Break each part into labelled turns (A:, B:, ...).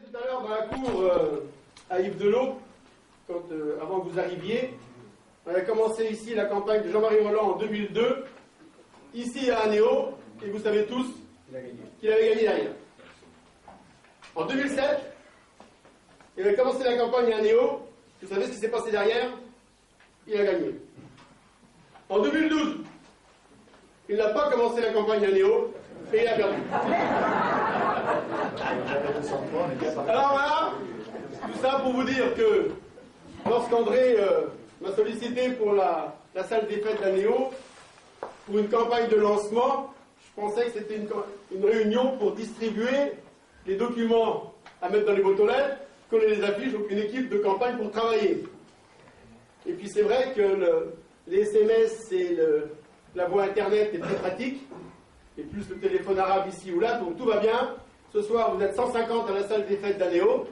A: tout à l'heure dans la cour à Yves Delot, avant que vous arriviez. On a commencé ici la campagne de Jean-Marie Roland en 2002, ici à Anéo, et vous savez tous qu'il avait gagné derrière. En 2007, il avait commencé la campagne à Anéo, vous savez ce qui s'est passé derrière? Il a gagné. En 2012, il n'a pas commencé la campagne à Anéo, et il a perdu. Alors voilà, tout ça pour vous dire que lorsqu'André m'a sollicité pour la salle des fêtes d'Anéo, pour une campagne de lancement, je pensais que c'était une réunion pour distribuer les documents à mettre dans les boîtes aux lettres, coller les affiches, donc une équipe de campagne pour travailler. Et puis c'est vrai que les SMS et la voie Internet est très pratique, et plus le téléphone arabe ici ou là, donc tout va bien. Ce soir, vous êtes 150 à la salle des fêtes d'Anéo,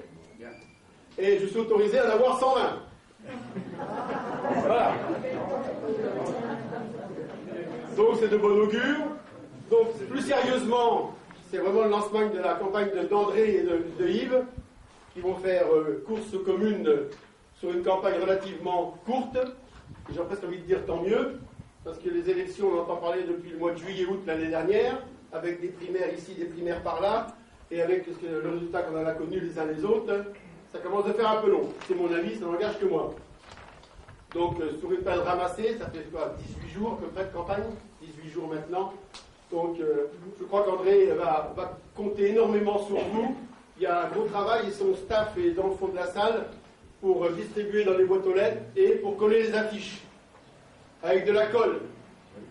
A: et je suis autorisé à en avoir 120. Voilà. Donc c'est de bon augure. Donc plus sérieusement, c'est vraiment le lancement de la campagne d'André et de Yves, qui vont faire course commune sur une campagne relativement courte. J'ai presque envie de dire tant mieux, parce que les élections, on entend parler depuis le mois de juillet-août l'année dernière, avec des primaires ici, des primaires par là, et avec le résultat qu'on en a connu les uns les autres, ça commence à faire un peu long. C'est mon avis, ça n'engage que moi. Donc, sur une période ramassée, ça fait quoi, 18 jours à peu près de campagne, 18 jours maintenant. Donc, je crois qu'André va compter énormément sur vous. Il y a un gros travail et son staff est dans le fond de la salle pour distribuer dans les boîtes aux lettres et pour coller les affiches. Avec de la colle,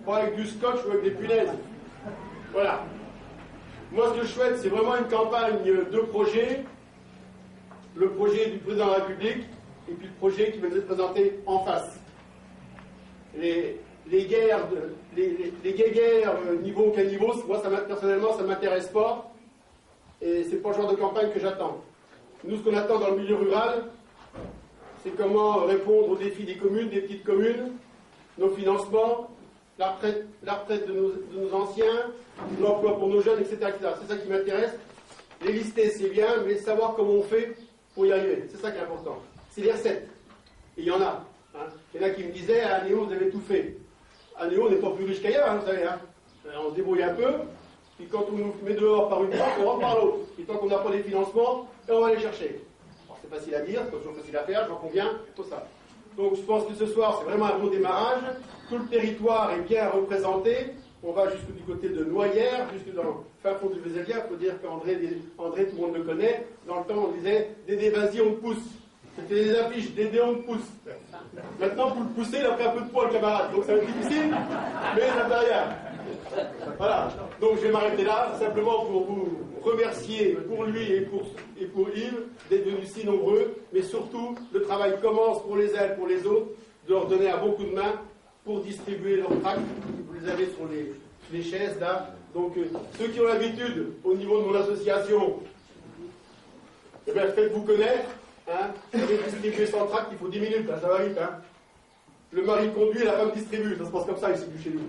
A: pas avec du scotch ou avec des punaises. Voilà. Moi, ce que je souhaite, c'est vraiment une campagne de projets. Le projet du président de la République et puis le projet qui va nous être présenté en face. Les guerres, les guéguerres niveau caniveau, moi personnellement ça ne m'intéresse pas et c'est pas le genre de campagne que j'attends. Nous, ce qu'on attend dans le milieu rural, c'est comment répondre aux défis des communes, des petites communes, nos financements, la retraite de nos anciens, l'emploi pour nos jeunes, etc., etc. C'est ça qui m'intéresse. Les lister, c'est bien, mais savoir comment on fait pour y arriver. C'est ça qui est important. C'est les recettes. Et il y en a. Hein. Il y en a qui me disaient, à Anéo, vous avez tout fait. Anéo, on n'est pas plus riche qu'ailleurs, hein, vous savez. Hein. On se débrouille un peu, puis quand on nous met dehors par une porte, on rentre par l'autre. Et tant qu'on n'a pas les financements, on va les chercher. Alors, c'est facile à dire, c'est pas toujours facile à faire, j'en conviens, tout ça. Donc je pense que ce soir, c'est vraiment un bon démarrage. Tout le territoire est bien représenté. On va jusque du côté de Noyères, jusque dans le fin fond du Vézélia. Il faut dire qu'André, tout le monde le connaît. Dans le temps, on disait « Dédé, vas-y, on te pousse ». C'était des affiches « Dédé, on te pousse ». Maintenant, pour le pousser, il a pris un peu de poids, le camarade. Donc ça va être difficile, mais ça fait rien. Voilà. Donc je vais m'arrêter là, simplement pour vous remercier pour lui et pour Yves d'être venus si nombreux. Mais surtout, le travail commence pour les uns et pour les autres, de leur donner un bon coup de main pour distribuer leurs tracts. Vous les avez sur les chaises là. Donc ceux qui ont l'habitude au niveau de mon association, eh bien, faites-vous connaître. Hein. Vous avez distribué 100 tracts, il faut 10 minutes, hein, ça va vite. Hein. Le mari conduit et la femme distribue. Ça se passe comme ça ici chez nous.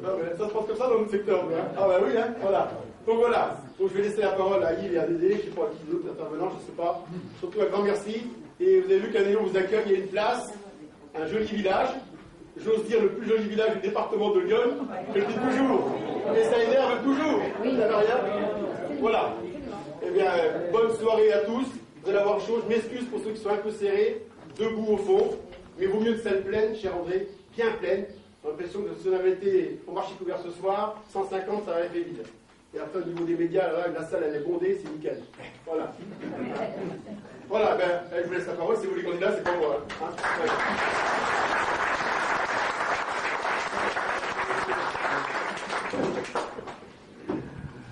A: Non, mais ça se passe comme ça dans notre secteur. Hein. Ah bah oui, hein, voilà. Donc voilà. Donc je vais laisser la parole à Yves et à Dédé, je ne sais pas à qui d'autre intervenant, je ne sais pas. Surtout un grand merci. Et vous avez vu qu'Anéo vous accueille, il y a une place, un joli village. J'ose dire le plus joli village du département de Lyon. Je le dis toujours. Et ça énerve toujours. Oui, ça n'a rien. Voilà. Eh bien, bonne soirée à tous. Vous allez avoir chaud. Je m'excuse pour ceux qui sont un peu serrés, debout au fond. Mais vaut mieux une salle pleine, cher André, bien pleine. J'ai l'impression que si on avait été au marché couvert ce soir, 150, ça aurait fait vide. Et après, au niveau des médias, là, la salle, elle est bondée, c'est nickel. Voilà. Voilà, ben, je vous laisse la parole. C'est vous les candidats, c'est pas moi. Hein. Ouais.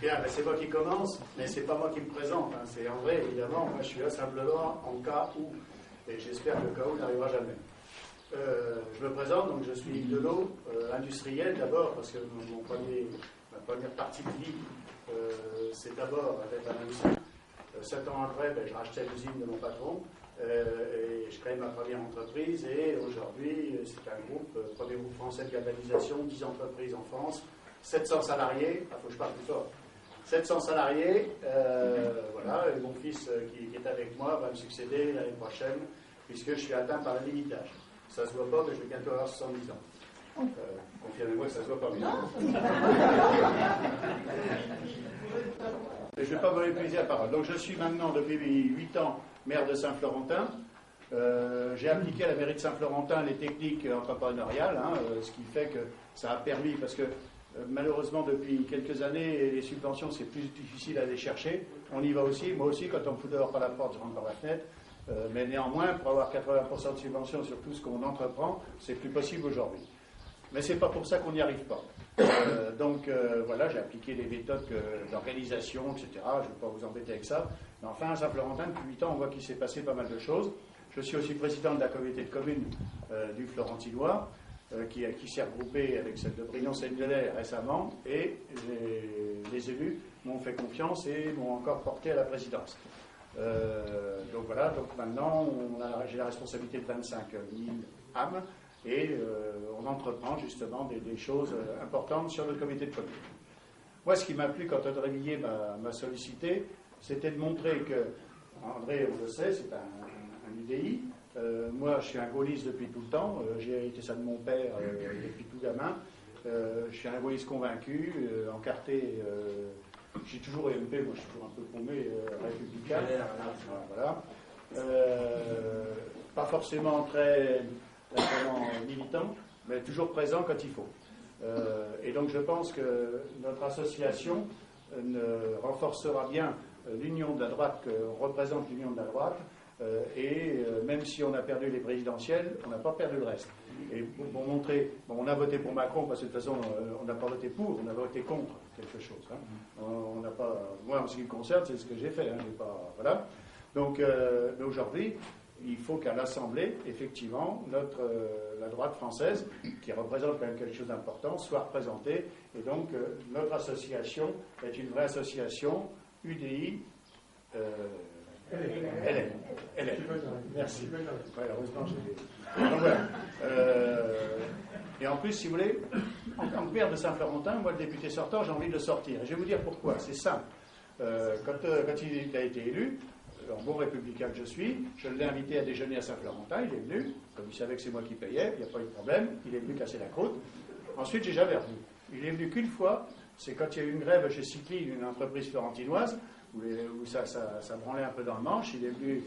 B: Bien, ben c'est moi qui commence, mais c'est pas moi qui me présente, hein. C'est André, évidemment. Moi, je suis là simplement en cas où, et j'espère que le cas où n'arrivera jamais. Je me présente, donc je suis Yves Delot, industriel d'abord, parce que ma première partie de vie, c'est d'abord avec un industrie. 7 ans après, je rachetais l'usine de mon patron, et je crée ma première entreprise, et aujourd'hui, c'est un groupe, premier groupe français de galvanisation, 10 entreprises en France, 700 salariés, il faut que je parle plus fort. 700 salariés, voilà, et mon fils qui est avec moi va me succéder l'année prochaine, puisque je suis atteint par le limitage. Ça se voit pas, mais je vais bientôt avoir 70 ans. Confirmez-moi que ça se voit pas bien. Je ne vais pas vous épuiser la parole. Donc je suis maintenant depuis 8 ans maire de Saint-Florentin. J'ai appliqué à la mairie de Saint-Florentin les techniques entrepreneuriales, ce qui fait que ça a permis, parce que malheureusement depuis quelques années, les subventions c'est plus difficile à aller chercher. On y va aussi, moi aussi, quand on me fout dehors par la porte, je rentre par la fenêtre. Mais néanmoins, pour avoir 80% de subventions sur tout ce qu'on entreprend, c'est plus possible aujourd'hui. Mais c'est pas pour ça qu'on n'y arrive pas. Donc voilà, j'ai appliqué les méthodes d'organisation, etc. Je ne vais pas vous embêter avec ça. Mais enfin, à Saint-Florentin, depuis 8 ans, on voit qu'il s'est passé pas mal de choses. Je suis aussi président de la communauté de communes du Florentinois, qui s'est regroupée avec celle de Brignon-Saint-Denis récemment, et les élus m'ont fait confiance et m'ont encore porté à la présidence. Donc voilà, donc maintenant j'ai la responsabilité de 25 000 âmes et on entreprend justement des choses importantes sur le comité de communes. Moi, ce qui m'a plu quand André Millet m'a sollicité, c'était de montrer que, André, on le sait, c'est un UDI. Moi, je suis un gaulliste depuis tout le temps. J'ai hérité ça de mon père depuis tout gamin. Je suis un gaulliste convaincu, encarté. J'ai toujours EMP, moi je suis toujours un peu paumé, républicain. Voilà. Pas forcément très militant, mais toujours présent quand il faut. Et donc je pense que notre association renforcera bien l'union de la droite, qu'on représente l'union de la droite, et même si on a perdu les présidentielles, on n'a pas perdu le reste. Et pour montrer, on a voté pour Macron parce que de toute façon on n'a pas voté pour, on a voté contre quelque chose. On n'a pas, moi en ce qui me concerne, c'est ce que j'ai fait. J'ai pas, voilà. Donc aujourd'hui, il faut qu'à l'Assemblée, effectivement, la droite française, qui représente quand même quelque chose d'important, soit représentée. Et donc notre association est une vraie association UDI. Hélène. Merci. Ouais, heureusement, donc voilà. Et en plus, si vous voulez, en tant que maire de Saint-Florentin, moi, le député sortant, j'ai envie de le sortir. Et je vais vous dire pourquoi. C'est simple. Quand il a été élu, en bon républicain que je suis, je l'ai invité à déjeuner à Saint-Florentin. Il est venu. Comme il savait que c'est moi qui payais, il n'y a pas eu de problème. Il est venu casser la croûte. Ensuite, j'ai jamais revu. Il est venu qu'une fois. C'est quand il y a eu une grève chez Cycli, une entreprise florentinoise, où ça branlait un peu dans le manche. Il est venu,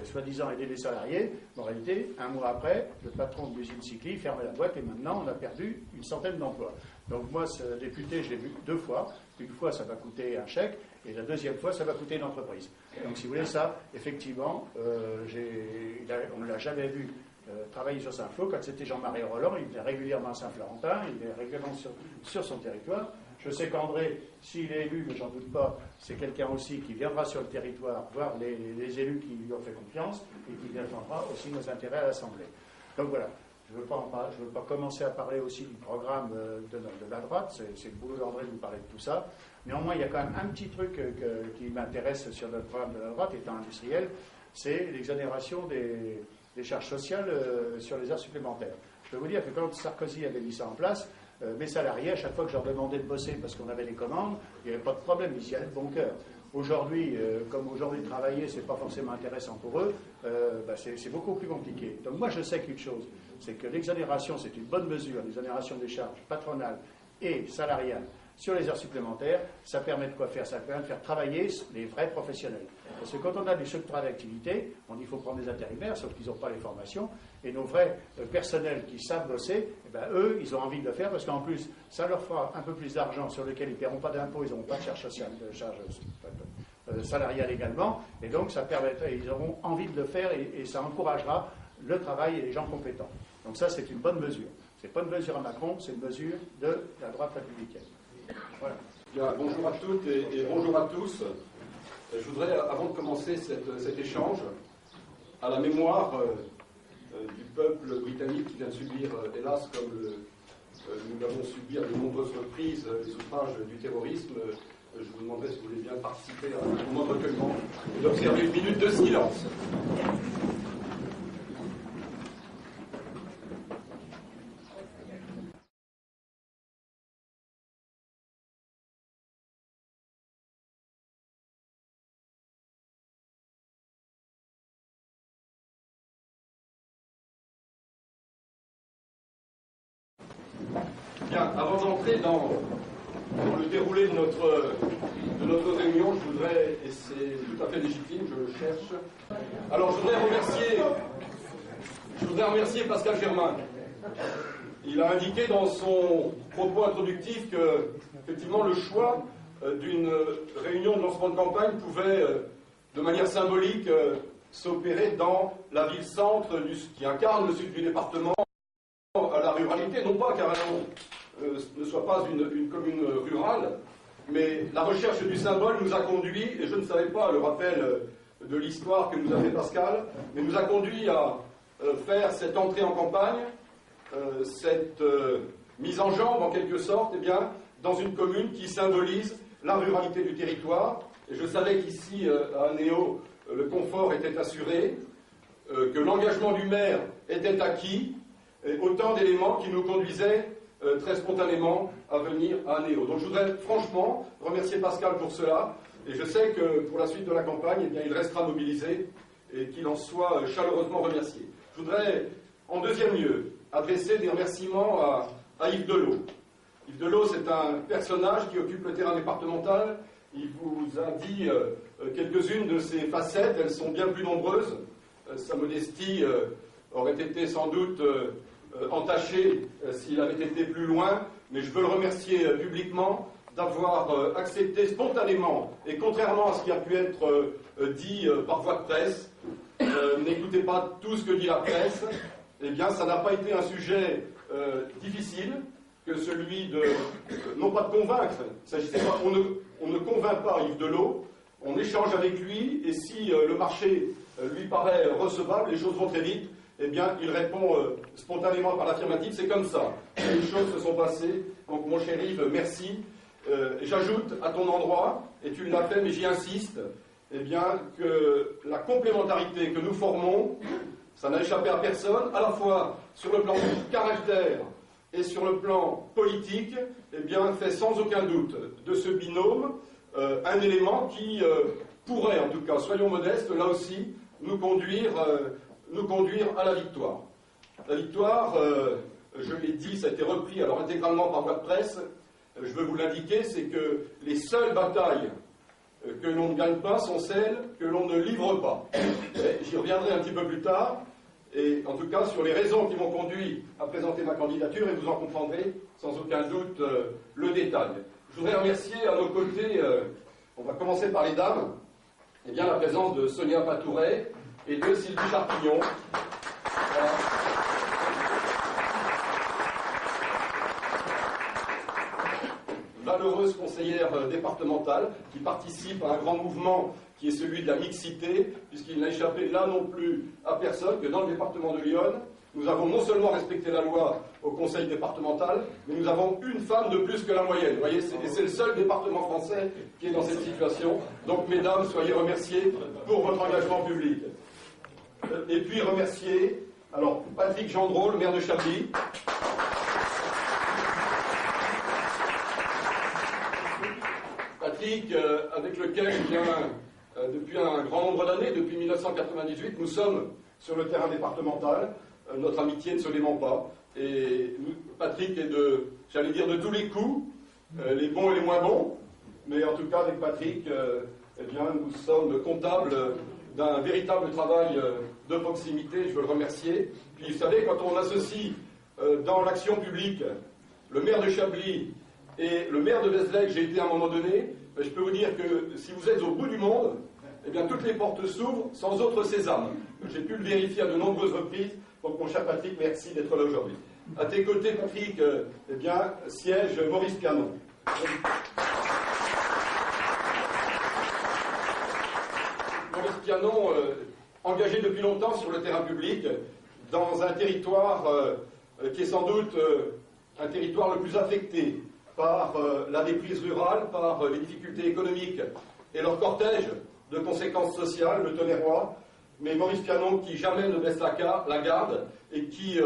B: soi-disant, aider les salariés. En réalité, un mois après, le patron de l'usine Cycli fermait la boîte et maintenant, on a perdu une centaine d'emplois. Donc moi, ce député, je l'ai vu 2 fois. Une fois, ça va coûter un chèque, et la deuxième fois, ça va coûter une entreprise. Donc si vous voulez, ça, effectivement, on ne l'a jamais vu travailler sur Saint-Flour. Quand c'était Jean-Marie Roland, il venait régulièrement à Saint-Florentin, il venait régulièrement sur son territoire. Je sais qu'André, s'il est élu, mais j'en doute pas, c'est quelqu'un aussi qui viendra sur le territoire voir les élus qui lui ont fait confiance et qui défendra aussi nos intérêts à l'Assemblée. Donc voilà, je ne veux pas commencer à parler aussi du programme de la droite, c'est le boulot d'André de nous parler de tout ça. Néanmoins, il y a quand même un petit truc qui m'intéresse sur notre programme de la droite, étant industriel, c'est l'exonération des charges sociales sur les heures supplémentaires. Je peux vous dire que quand Sarkozy avait mis ça en place, mes salariés, à chaque fois que je leur demandais de bosser parce qu'on avait les commandes, il n'y avait pas de problème, ils y allaient de bon cœur. Aujourd'hui, comme aujourd'hui travailler, c'est pas forcément intéressant pour eux, c'est beaucoup plus compliqué. Donc moi je sais qu'une chose, c'est que l'exonération, c'est une bonne mesure, l'exonération des charges patronales et salariales sur les heures supplémentaires, ça permet de quoi faire? Ça permet de faire travailler les vrais professionnels. Parce que quand on a du secteur d'activité, on dit qu'il faut prendre des intérimaires, sauf qu'ils n'ont pas les formations, et nos vrais personnels qui savent bosser, eux, ils ont envie de le faire, parce qu'en plus, ça leur fera un peu plus d'argent sur lequel ils ne paieront pas d'impôts, ils n'auront pas de charges sociales, salariales également, et donc ça permettrait, ils auront envie de le faire, et ça encouragera le travail et les gens compétents. Donc ça, c'est une bonne mesure. Ce n'est pas une mesure à Macron, c'est une mesure de la droite républicaine. Voilà.
C: Bien, bonjour à toutes et bonjour à tous. Je voudrais, avant de commencer cet échange, à la mémoire du peuple britannique qui vient de subir, hélas, comme nous l'avons subi à de nombreuses reprises, les outrages du terrorisme, je vous demanderai si vous voulez bien participer à un moment de recueillement et d'observer une minute de silence. Bien, avant d'entrer dans le déroulé de notre réunion, je voudrais, et c'est tout à fait légitime, je le cherche. Alors, je voudrais remercier Pascal Germain. Il a indiqué dans son propos introductif que, effectivement, le choix d'une réunion de lancement de campagne pouvait, de manière symbolique, s'opérer dans la ville-centre qui incarne le sud du département à la ruralité, non pas car ne soit pas une commune rurale, mais la recherche du symbole nous a conduit, et je ne savais pas le rappel de l'histoire que nous a fait Pascal, mais nous a conduit à faire cette entrée en campagne, cette mise en jambe en quelque sorte, eh bien, dans une commune qui symbolise la ruralité du territoire. Et je savais qu'ici, à Anéo, le confort était assuré, que l'engagement du maire était acquis, et autant d'éléments qui nous conduisaient très spontanément à venir à Anéo. Donc je voudrais franchement remercier Pascal pour cela, et je sais que pour la suite de la campagne, eh bien, il restera mobilisé et qu'il en soit chaleureusement remercié. Je voudrais, en deuxième lieu, adresser des remerciements à Yves Delot. Yves Delot, c'est un personnage qui occupe le terrain départemental. Il vous a dit quelques-unes de ses facettes, elles sont bien plus nombreuses. Sa modestie aurait été sans doute entachée s'il avait été plus loin, mais je veux le remercier publiquement d'avoir accepté spontanément, et contrairement à ce qui a pu être dit par voie de presse, n'écoutez pas tout ce que dit la presse, eh bien ça n'a pas été un sujet difficile que celui de, non pas de convaincre, on ne convainc pas Yves Delot, on échange avec lui, et si le marché lui paraît recevable, les choses vont très vite, eh bien il répond spontanément par l'affirmative, c'est comme ça, les choses se sont passées, donc mon cher Yves, merci. J'ajoute à ton endroit, et tu l'as fait mais j'y insiste, eh bien que la complémentarité que nous formons, ça n'a échappé à personne, à la fois sur le plan du caractère et sur le plan politique, eh bien, fait sans aucun doute de ce binôme un élément qui pourrait, en tout cas, soyons modestes, là aussi, nous conduire à la victoire. La victoire, je l'ai dit, ça a été repris alors intégralement par voie de presse, je veux vous l'indiquer, c'est que les seules batailles que l'on ne gagne pas sont celles que l'on ne livre pas. J'y reviendrai un petit peu plus tard. Et en tout cas, sur les raisons qui m'ont conduit à présenter ma candidature, et vous en comprendrez sans aucun doute le détail. Je voudrais remercier à nos côtés, on va commencer par les dames, eh bien, la présence de Sonia Patouret et de Sylvie Charpillon. Voilà. Valeureuse conseillère départementale qui participe à un grand mouvement qui est celui de la mixité, puisqu'il n'a échappé là non plus à personne que dans le département de l'Yonne, nous avons non seulement respecté la loi au conseil départemental, mais nous avons une femme de plus que la moyenne. Vous voyez, c'est le seul département français qui est dans cette situation. Donc, mesdames, soyez remerciées pour votre engagement public. Et puis remercier, alors, Patrick Gendreau, le maire de Chablis. Patrick, avec lequel, depuis un grand nombre d'années, depuis 1998, nous sommes sur le terrain départemental. Notre amitié ne se dément pas. Et Patrick est j'allais dire, de tous les coups, les bons et les moins bons. Mais en tout cas, avec Patrick, eh bien, nous sommes comptables d'un véritable travail de proximité. Je veux le remercier. Puis, vous savez, quand on associe dans l'action publique le maire de Chablis et le maire de Vézelay, j'ai été à un moment donné, je peux vous dire que si vous êtes au bout du monde, eh bien, toutes les portes s'ouvrent sans autre sésame. J'ai pu le vérifier à de nombreuses reprises. Donc, mon cher Patrick, merci d'être là aujourd'hui. À tes côtés, Patrick, eh bien, siège Maurice Pianon. Maurice Pianon, engagé depuis longtemps sur le terrain public, dans un territoire qui est sans doute un territoire le plus affecté par la déprise rurale, par les difficultés économiques et leur cortège de conséquences sociales, le Tonnerrois, mais Maurice Pianon qui jamais ne baisse la garde et qui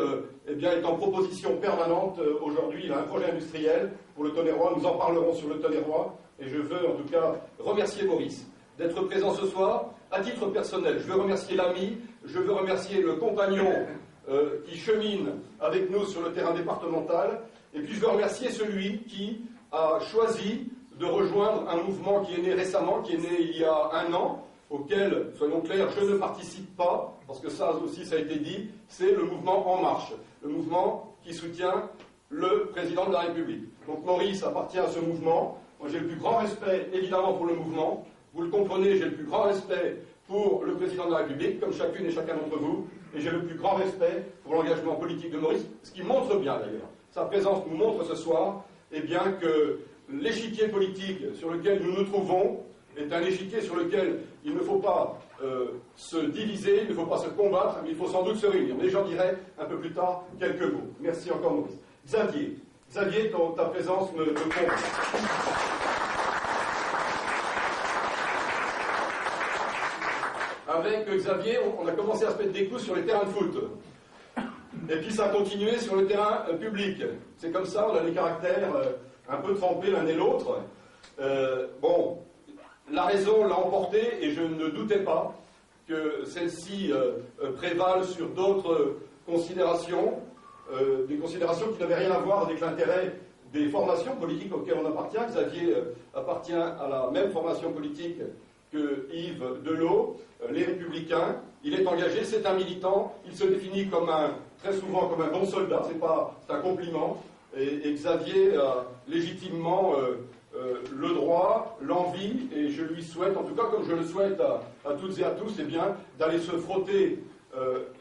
C: eh bien, est en proposition permanente. Aujourd'hui, il a un projet industriel pour le Tonnerrois, nous en parlerons sur le Tonnerrois, et je veux en tout cas remercier Maurice d'être présent ce soir. À titre personnel, je veux remercier l'ami, je veux remercier le compagnon qui chemine avec nous sur le terrain départemental. Et puis je veux remercier celui qui a choisi de rejoindre un mouvement qui est né récemment, qui est né il y a 1 an, auquel, soyons clairs, je ne participe pas, parce que ça aussi ça a été dit, c'est le mouvement En Marche, le mouvement qui soutient le président de la République. Donc Maurice appartient à ce mouvement. Moi j'ai le plus grand respect évidemment pour le mouvement. Vous le comprenez, j'ai le plus grand respect pour le président de la République, comme chacune et chacun d'entre vous, et j'ai le plus grand respect pour l'engagement politique de Maurice, ce qui montre bien d'ailleurs. Sa présence nous montre ce soir eh bien, que l'échiquier politique sur lequel nous nous trouvons est un échiquier sur lequel il ne faut pas se diviser, il ne faut pas se combattre, mais il faut sans doute se réunir. Mais j'en dirai un peu plus tard quelques mots. Merci encore Maurice. Xavier, ta présence me convainc. Avec Xavier, on a commencé à se mettre des coups sur les terrains de foot. Et puis ça a continué sur le terrain public. C'est comme ça, on a des caractères un peu trempés l'un et l'autre. Bon, la raison l'a emporté et je ne doutais pas que celle-ci prévale sur d'autres considérations, des considérations qui n'avaient rien à voir avec l'intérêt des formations politiques auxquelles on appartient. Xavier appartient à la même formation politique que Yves Delot, les Républicains. Il est engagé, c'est un militant, il se définit très souvent comme un bon soldat, c'est un compliment, et Xavier a légitimement le droit, l'envie, et je lui souhaite, en tout cas comme je le souhaite à toutes et à tous, eh bien, d'aller se frotter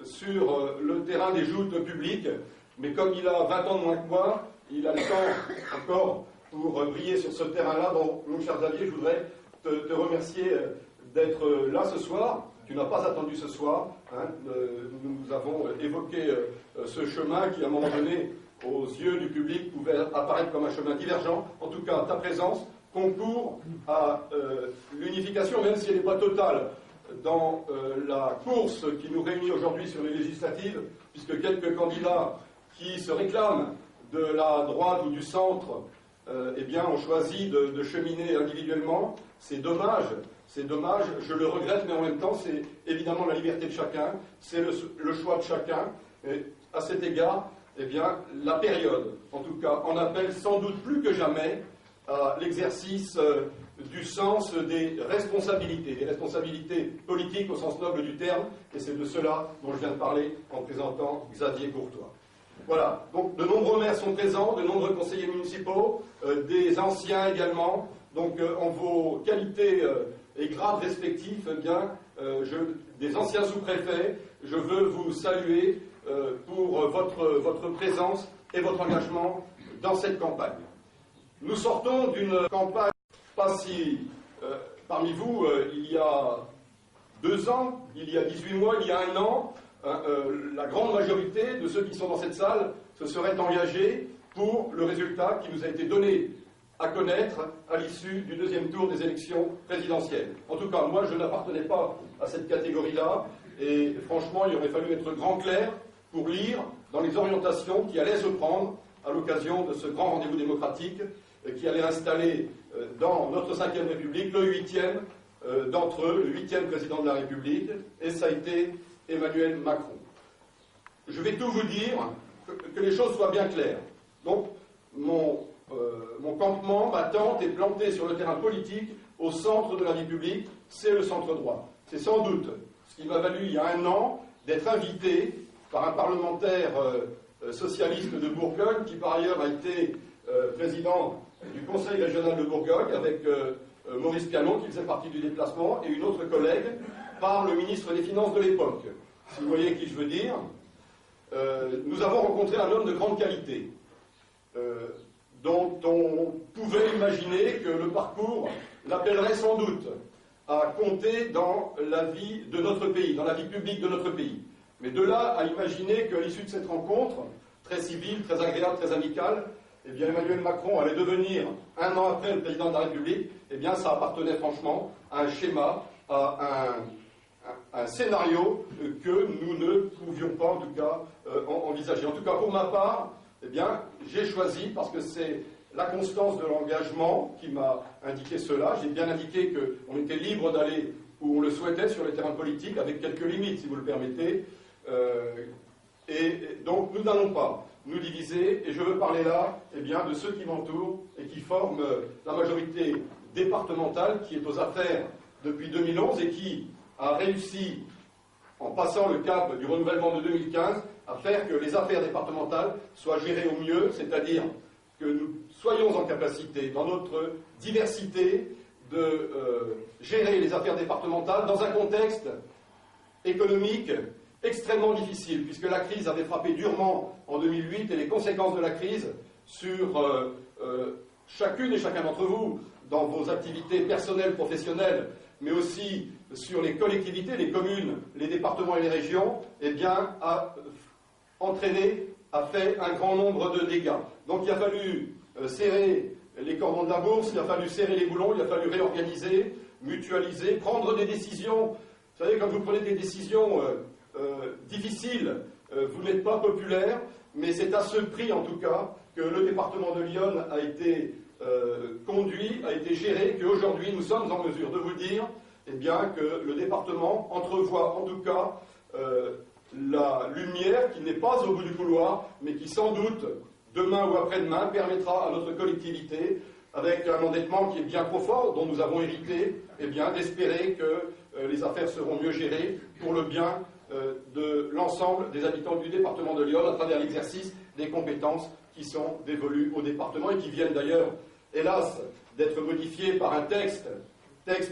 C: sur le terrain des joutes publiques, mais comme il a 20 ans de moins que moi, il a le temps encore pour briller sur ce terrain-là. Donc, mon cher Xavier, je voudrais te remercier d'être là ce soir. Tu n'as pas attendu ce soir. Hein. Nous avons évoqué ce chemin qui, à un moment donné, aux yeux du public, pouvait apparaître comme un chemin divergent. En tout cas, ta présence concourt à l'unification, même si elle n'est pas totale, dans la course qui nous réunit aujourd'hui sur les législatives, puisque quelques candidats qui se réclament de la droite ou du centre eh bien, ont choisi de cheminer individuellement. C'est dommage, je le regrette, mais en même temps, c'est évidemment la liberté de chacun, c'est le choix de chacun. Et à cet égard, eh bien, la période, en tout cas, en appelle sans doute plus que jamais à l'exercice du sens des responsabilités politiques au sens noble du terme, et c'est de cela dont je viens de parler en présentant Xavier Courtois. Voilà, donc de nombreux maires sont présents, de nombreux conseillers municipaux, des anciens également. Donc en vos qualités et grades respectifs, eh bien, des anciens sous-préfets, je veux vous saluer pour votre présence et votre engagement dans cette campagne. Nous sortons d'une campagne, pas si parmi vous, il y a 2 ans, il y a 18 mois, il y a 1 an, la grande majorité de ceux qui sont dans cette salle se seraient engagés pour le résultat qui nous a été donné à connaître à l'issue du 2e tour des élections présidentielles. En tout cas, moi, je n'appartenais pas à cette catégorie-là, et franchement, il aurait fallu être grand clair pour lire dans les orientations qui allaient se prendre à l'occasion de ce grand rendez-vous démocratique qui allait installer dans notre 5e République le 8e d'entre eux, le 8e président de la République, et ça a été Emmanuel Macron. Je vais tout vous dire, que les choses soient bien claires. Donc, mon campement, ma tente est plantée sur le terrain politique, au centre de la vie publique, c'est le centre droit. C'est sans doute ce qui m'a valu il y a 1 an d'être invité par un parlementaire socialiste de Bourgogne, qui par ailleurs a été président du Conseil régional de Bourgogne, avec Maurice Pianon, qui faisait partie du déplacement, et une autre collègue, par le ministre des Finances de l'époque. Si vous voyez qui je veux dire, nous avons rencontré un homme de grande qualité, dont on pouvait imaginer que le parcours l'appellerait sans doute à compter dans la vie de notre pays, dans la vie publique de notre pays. Mais de là à imaginer qu'à l'issue de cette rencontre, très civile, très agréable, très amicale, eh bien Emmanuel Macron allait devenir, 1 an après, le président de la République, eh bien ça appartenait franchement à un schéma, à un scénario que nous ne pouvions pas, en tout cas, envisager. En tout cas, pour ma part, eh bien, j'ai choisi, parce que c'est la constance de l'engagement qui m'a indiqué cela. J'ai bien indiqué qu'on était libre d'aller où on le souhaitait sur le terrain politique, avec quelques limites, si vous le permettez. Et donc nous n'allons pas nous diviser, et je veux parler là de ceux qui m'entourent et qui forment la majorité départementale qui est aux affaires depuis 2011 et qui a réussi, en passant le cap du renouvellement de 2015, à faire que les affaires départementales soient gérées au mieux, c'est-à-dire que nous soyons en capacité, dans notre diversité, de gérer les affaires départementales dans un contexte économique extrêmement difficile, puisque la crise avait frappé durement en 2008 et les conséquences de la crise sur chacune et chacun d'entre vous, dans vos activités personnelles, professionnelles, mais aussi sur les collectivités, les communes, les départements et les régions, a entraîné, a fait un grand nombre de dégâts. Donc il a fallu serrer les cordons de la bourse, il a fallu serrer les boulons, il a fallu réorganiser, mutualiser, prendre des décisions. Vous savez, quand vous prenez des décisions difficiles, vous n'êtes pas populaire, mais c'est à ce prix en tout cas que le département de l'Yonne a été conduit, a été géré, qu'aujourd'hui nous sommes en mesure de vous dire que le département entrevoit en tout cas la lumière qui n'est pas au bout du couloir, mais qui sans doute, demain ou après-demain, permettra à notre collectivité, avec un endettement qui est bien trop fort, dont nous avons hérité, d'espérer que les affaires seront mieux gérées pour le bien de l'ensemble des habitants du département de l'Yonne à travers l'exercice des compétences qui sont dévolues au département et qui viennent d'ailleurs, hélas, d'être modifiées par un texte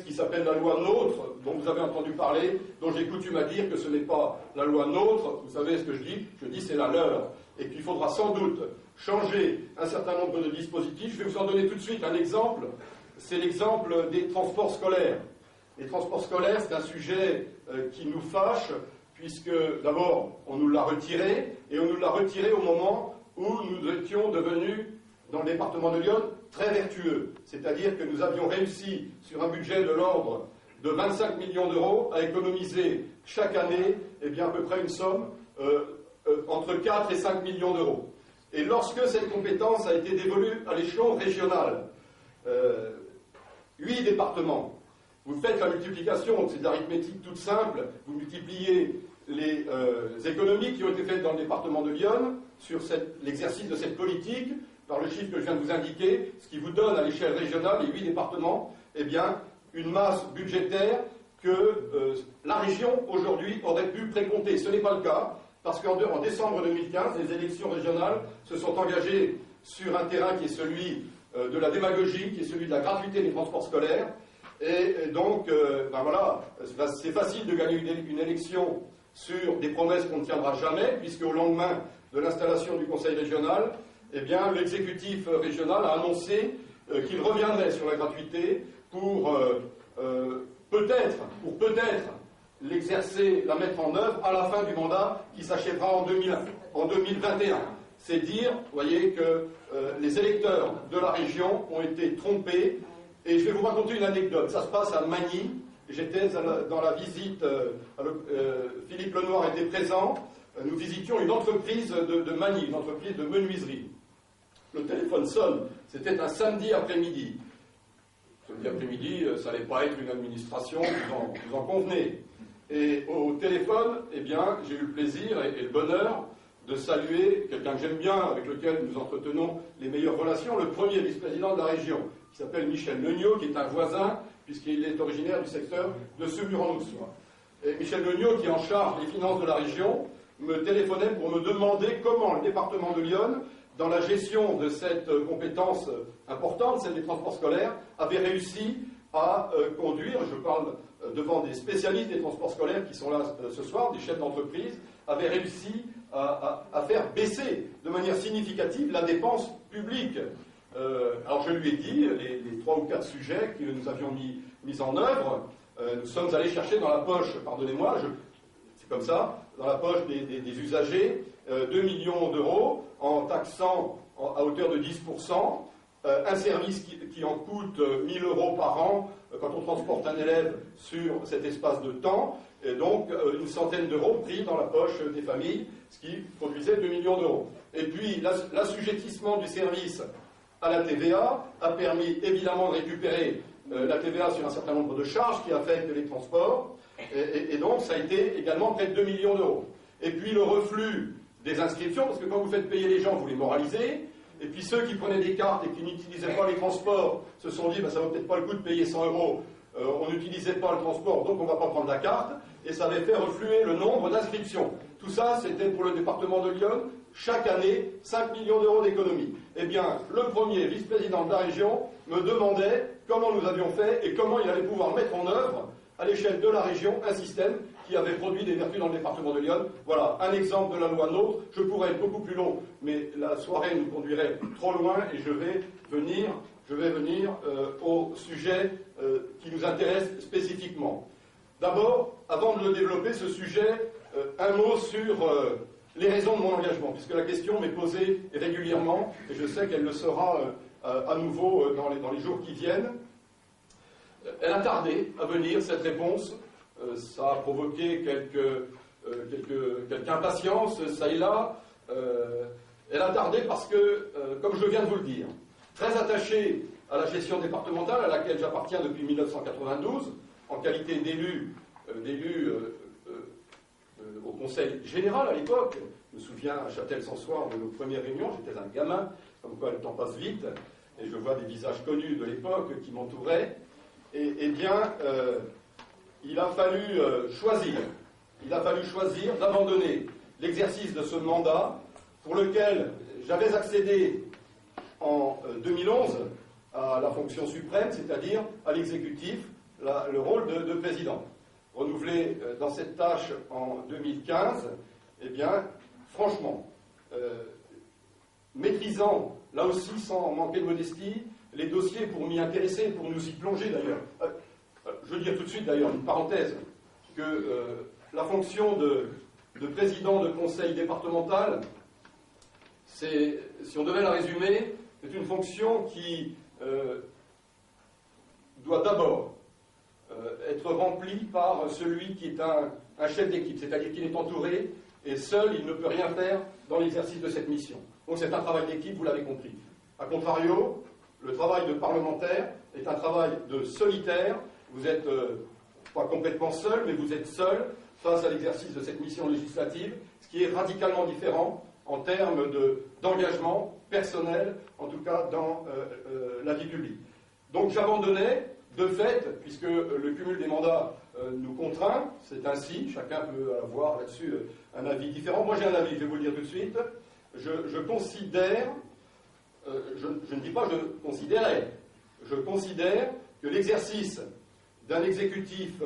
C: qui s'appelle la loi NOTRe, dont vous avez entendu parler, dont j'ai coutume à dire que ce n'est pas la loi NOTRe, vous savez ce que je dis c'est la leur, et qu'il faudra sans doute changer un certain nombre de dispositifs. Je vais vous en donner tout de suite un exemple, c'est l'exemple des transports scolaires. Les transports scolaires, c'est un sujet qui nous fâche, puisque d'abord, on nous l'a retiré, et on nous l'a retiré au moment où nous étions devenus, dans le département de l'Yonne, très vertueux. C'est-à-dire que nous avions réussi, sur un budget de l'ordre de 25 millions d'euros, à économiser chaque année à peu près une somme entre 4 et 5 millions d'euros. Et lorsque cette compétence a été dévolue à l'échelon régional, 8 départements, vous faites la multiplication, donc c'est de l'arithmétique toute simple, vous multipliez les économies qui ont été faites dans le département de l'Yonne sur l'exercice de cette politique, par le chiffre que je viens de vous indiquer, ce qui vous donne à l'échelle régionale, les 8 départements, une masse budgétaire que la région aujourd'hui aurait pu précompter. Ce n'est pas le cas, parce qu'en décembre 2015, les élections régionales se sont engagées sur un terrain qui est celui de la démagogie, qui est celui de la gratuité des transports scolaires. Et donc, c'est facile de gagner une élection sur des promesses qu'on ne tiendra jamais, puisque au lendemain de l'installation du Conseil régional, l'exécutif régional a annoncé qu'il reviendrait sur la gratuité pour peut-être l'exercer, la mettre en œuvre à la fin du mandat qui s'achèvera en 2021. C'est dire, vous voyez, que les électeurs de la région ont été trompés. Et je vais vous raconter une anecdote. Ça se passe à Magny. J'étais dans la visite, Philippe Lenoir était présent. Nous visitions une entreprise de Magny, une entreprise de menuiserie. Le téléphone sonne. C'était un samedi après-midi. Samedi après-midi, ça n'allait pas être une administration, vous en convenez. Et au téléphone, j'ai eu le plaisir et le bonheur de saluer quelqu'un que j'aime bien, avec lequel nous entretenons les meilleures relations, le premier vice-président de la région, qui s'appelle Michel Legnaud, qui est un voisin, puisqu'il est originaire du secteur de Semur-en-Auxois. Et Michel Legnaud, qui est en charge des finances de la région, me téléphonait pour me demander comment le département de l'Yonne, dans la gestion de cette compétence importante, celle des transports scolaires, avait réussi à conduire, je parle devant des spécialistes des transports scolaires qui sont là ce soir, des chefs d'entreprise, avait réussi à faire baisser de manière significative la dépense publique. Alors je lui ai dit les 3 ou 4 sujets que nous avions mis en œuvre. Nous sommes allés chercher dans la poche, pardonnez-moi, c'est comme ça, dans la poche des usagers, 2 millions d'euros en taxant à hauteur de 10%, un service qui en coûte 1 000 euros par an quand on transporte un élève sur cet espace de temps, et donc une centaine d'euros pris dans la poche des familles, ce qui produisait 2 millions d'euros. Et puis l'assujettissement du service à la TVA a permis évidemment de récupérer la TVA sur un certain nombre de charges qui affectent les transports, et donc ça a été également près de 2 millions d'euros. Et puis le reflux des inscriptions, parce que quand vous faites payer les gens, vous les moralisez, et puis ceux qui prenaient des cartes et qui n'utilisaient pas les transports se sont dit, ça vaut peut-être pas le coup de payer 100 €, on n'utilisait pas le transport, donc on ne va pas prendre la carte, et ça avait fait refluer le nombre d'inscriptions. Tout ça, c'était pour le département de Lyon, chaque année, 5 millions d'euros d'économie. Eh bien, le premier vice-président de la région me demandait comment nous avions fait et comment il allait pouvoir mettre en œuvre, à l'échelle de la région, un système qui avait produit des vertus dans le département de Lyon. Voilà, un exemple de la loi NOTRe. Je pourrais être beaucoup plus long, mais la soirée nous conduirait trop loin et je vais venir au sujet qui nous intéresse spécifiquement. D'abord, avant de le développer, ce sujet, un mot sur les raisons de mon engagement, puisque la question m'est posée régulièrement, et je sais qu'elle le sera à nouveau dans les jours qui viennent. Elle a tardé à venir, cette réponse. Ça a provoqué quelque impatience, ça et là. Elle a tardé parce que, comme je viens de vous le dire, très attaché à la gestion départementale, à laquelle j'appartiens depuis 1992, en qualité d'élu au Conseil général à l'époque. Je me souviens à Châtel-sans-Soir de nos premières réunions, j'étais un gamin, comme quoi le temps passe vite, et je vois des visages connus de l'époque qui m'entouraient. Eh bien, il a fallu choisir d'abandonner l'exercice de ce mandat pour lequel j'avais accédé en 2011 à la fonction suprême, c'est-à-dire à l'exécutif, le rôle de président. Renouvelé dans cette tâche en 2015, eh bien, franchement, maîtrisant, là aussi sans manquer de modestie, les dossiers pour m'y intéresser, pour nous y plonger d'ailleurs. Je veux dire tout de suite d'ailleurs, une parenthèse, que la fonction de président de conseil départemental, si on devait la résumer, c'est une fonction qui doit d'abord être remplie par celui qui est un chef d'équipe, c'est-à-dire qu'il est entouré et seul il ne peut rien faire dans l'exercice de cette mission. Donc c'est un travail d'équipe, vous l'avez compris. A contrario, le travail de parlementaire est un travail de solitaire. Vous n'êtes pas complètement seul, mais vous êtes seul face à l'exercice de cette mission législative, ce qui est radicalement différent en termes d'engagement personnel, en tout cas dans la vie publique. Donc j'abandonnais, de fait, puisque le cumul des mandats nous contraint, c'est ainsi, chacun peut avoir là-dessus un avis différent. Moi j'ai un avis, je vais vous le dire tout de suite. Je considère, je ne dis pas je considérais, je considère que l'exercice d'un exécutif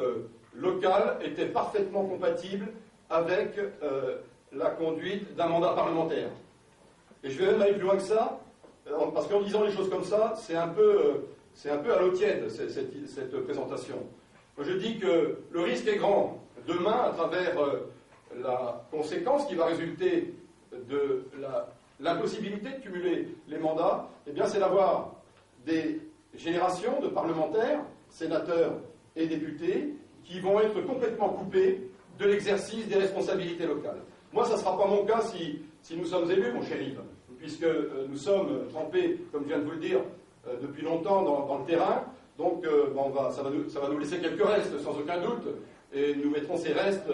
C: local était parfaitement compatible avec la conduite d'un mandat parlementaire. Et je vais même aller plus loin que ça, parce qu'en disant les choses comme ça, c'est un peu à l'eau tiède, cette présentation. Moi, je dis que le risque est grand. Demain, à travers la conséquence qui va résulter de l'impossibilité de cumuler les mandats, eh bien, c'est d'avoir des générations de parlementaires, sénateurs et députés, qui vont être complètement coupés de l'exercice des responsabilités locales. Moi, ça ne sera pas mon cas si nous sommes élus, mon cher Yves, puisque nous sommes trempés, comme je viens de vous le dire, depuis longtemps dans le terrain. Donc, ça va nous laisser quelques restes, sans aucun doute, et nous mettrons ces restes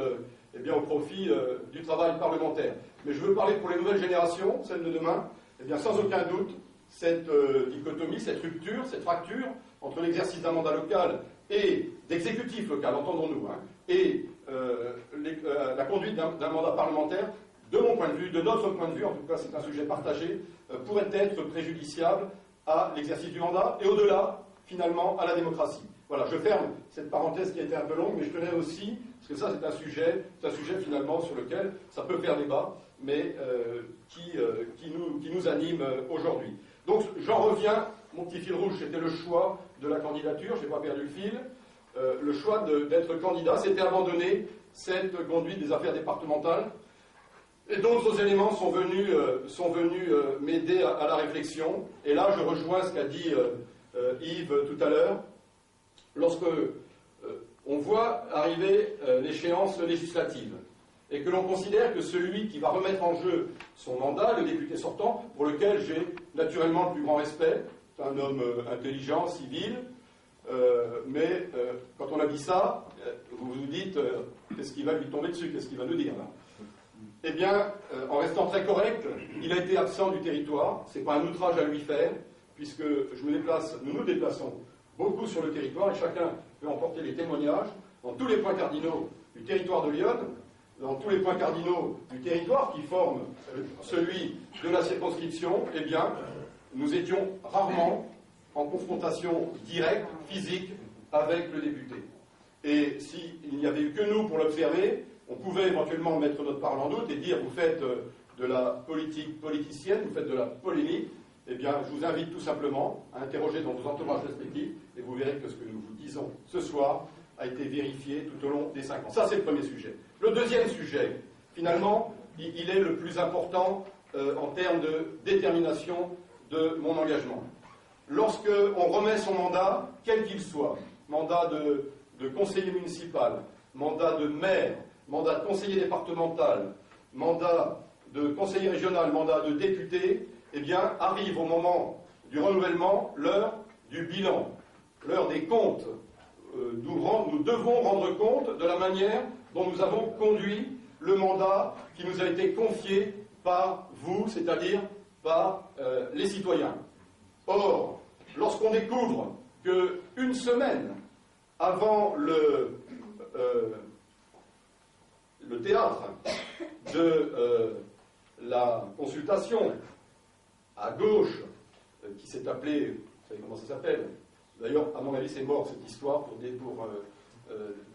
C: eh bien, au profit du travail parlementaire. Mais je veux parler pour les nouvelles générations, celles de demain. Eh bien, sans aucun doute, cette dichotomie, cette rupture, cette fracture entre l'exercice d'un mandat local et d'exécutif local, entendons-nous, hein, et la conduite d'un mandat parlementaire, de mon point de vue, de notre point de vue, en tout cas c'est un sujet partagé, pourrait être préjudiciable à l'exercice du mandat et au-delà, finalement, à la démocratie. Voilà, je ferme cette parenthèse qui a été un peu longue, mais je tenais aussi, parce que ça c'est un sujet finalement sur lequel ça peut faire débat, mais qui nous anime aujourd'hui. Donc j'en reviens, mon petit fil rouge, c'était le choix de la candidature, je n'ai pas perdu le fil. Le choix d'être candidat, c'était abandonner cette conduite des affaires départementales. Et d'autres éléments sont venus m'aider à la réflexion. Et là, je rejoins ce qu'a dit Yves tout à l'heure. Lorsque on voit arriver l'échéance législative et que l'on considère que celui qui va remettre en jeu son mandat, le député sortant, pour lequel j'ai naturellement le plus grand respect, c'est un homme intelligent, civil, mais quand on a dit ça, vous vous dites qu'est-ce qui va lui tomber dessus, qu'est-ce qu'il va nous dire là? eh bien, en restant très correct, il a été absent du territoire. Ce n'est pas un outrage à lui faire, puisque nous nous déplaçons beaucoup sur le territoire et chacun peut emporter les témoignages dans tous les points cardinaux du territoire de Lyon, dans tous les points cardinaux du territoire qui forment celui de la circonscription. Eh bien, nous étions rarement en confrontation directe, physique, avec le député. Et s'il n'y avait eu que nous pour l'observer, on pouvait éventuellement mettre notre parole en doute et dire vous faites de la politique politicienne, vous faites de la polémique. Eh bien, je vous invite tout simplement à interroger dans vos entourages respectifs et vous verrez que ce que nous vous disons ce soir a été vérifié tout au long des 5 ans. Ça, c'est le premier sujet. Le deuxième sujet, finalement, il est le plus important en termes de détermination de mon engagement. Lorsque on remet son mandat, quel qu'il soit, mandat de conseiller municipal, mandat de maire, mandat de conseiller départemental, mandat de conseiller régional, mandat de député, eh bien, arrive au moment du renouvellement l'heure du bilan, l'heure des comptes. Nous devons rendre compte de la manière dont nous avons conduit le mandat qui nous a été confié par vous, c'est-à-dire par les citoyens. Or, lorsqu'on découvre qu'une semaine avant le théâtre de la consultation à gauche, qui s'est appelée, vous savez comment ça s'appelle? D'ailleurs, à mon avis, c'est mort cette histoire pour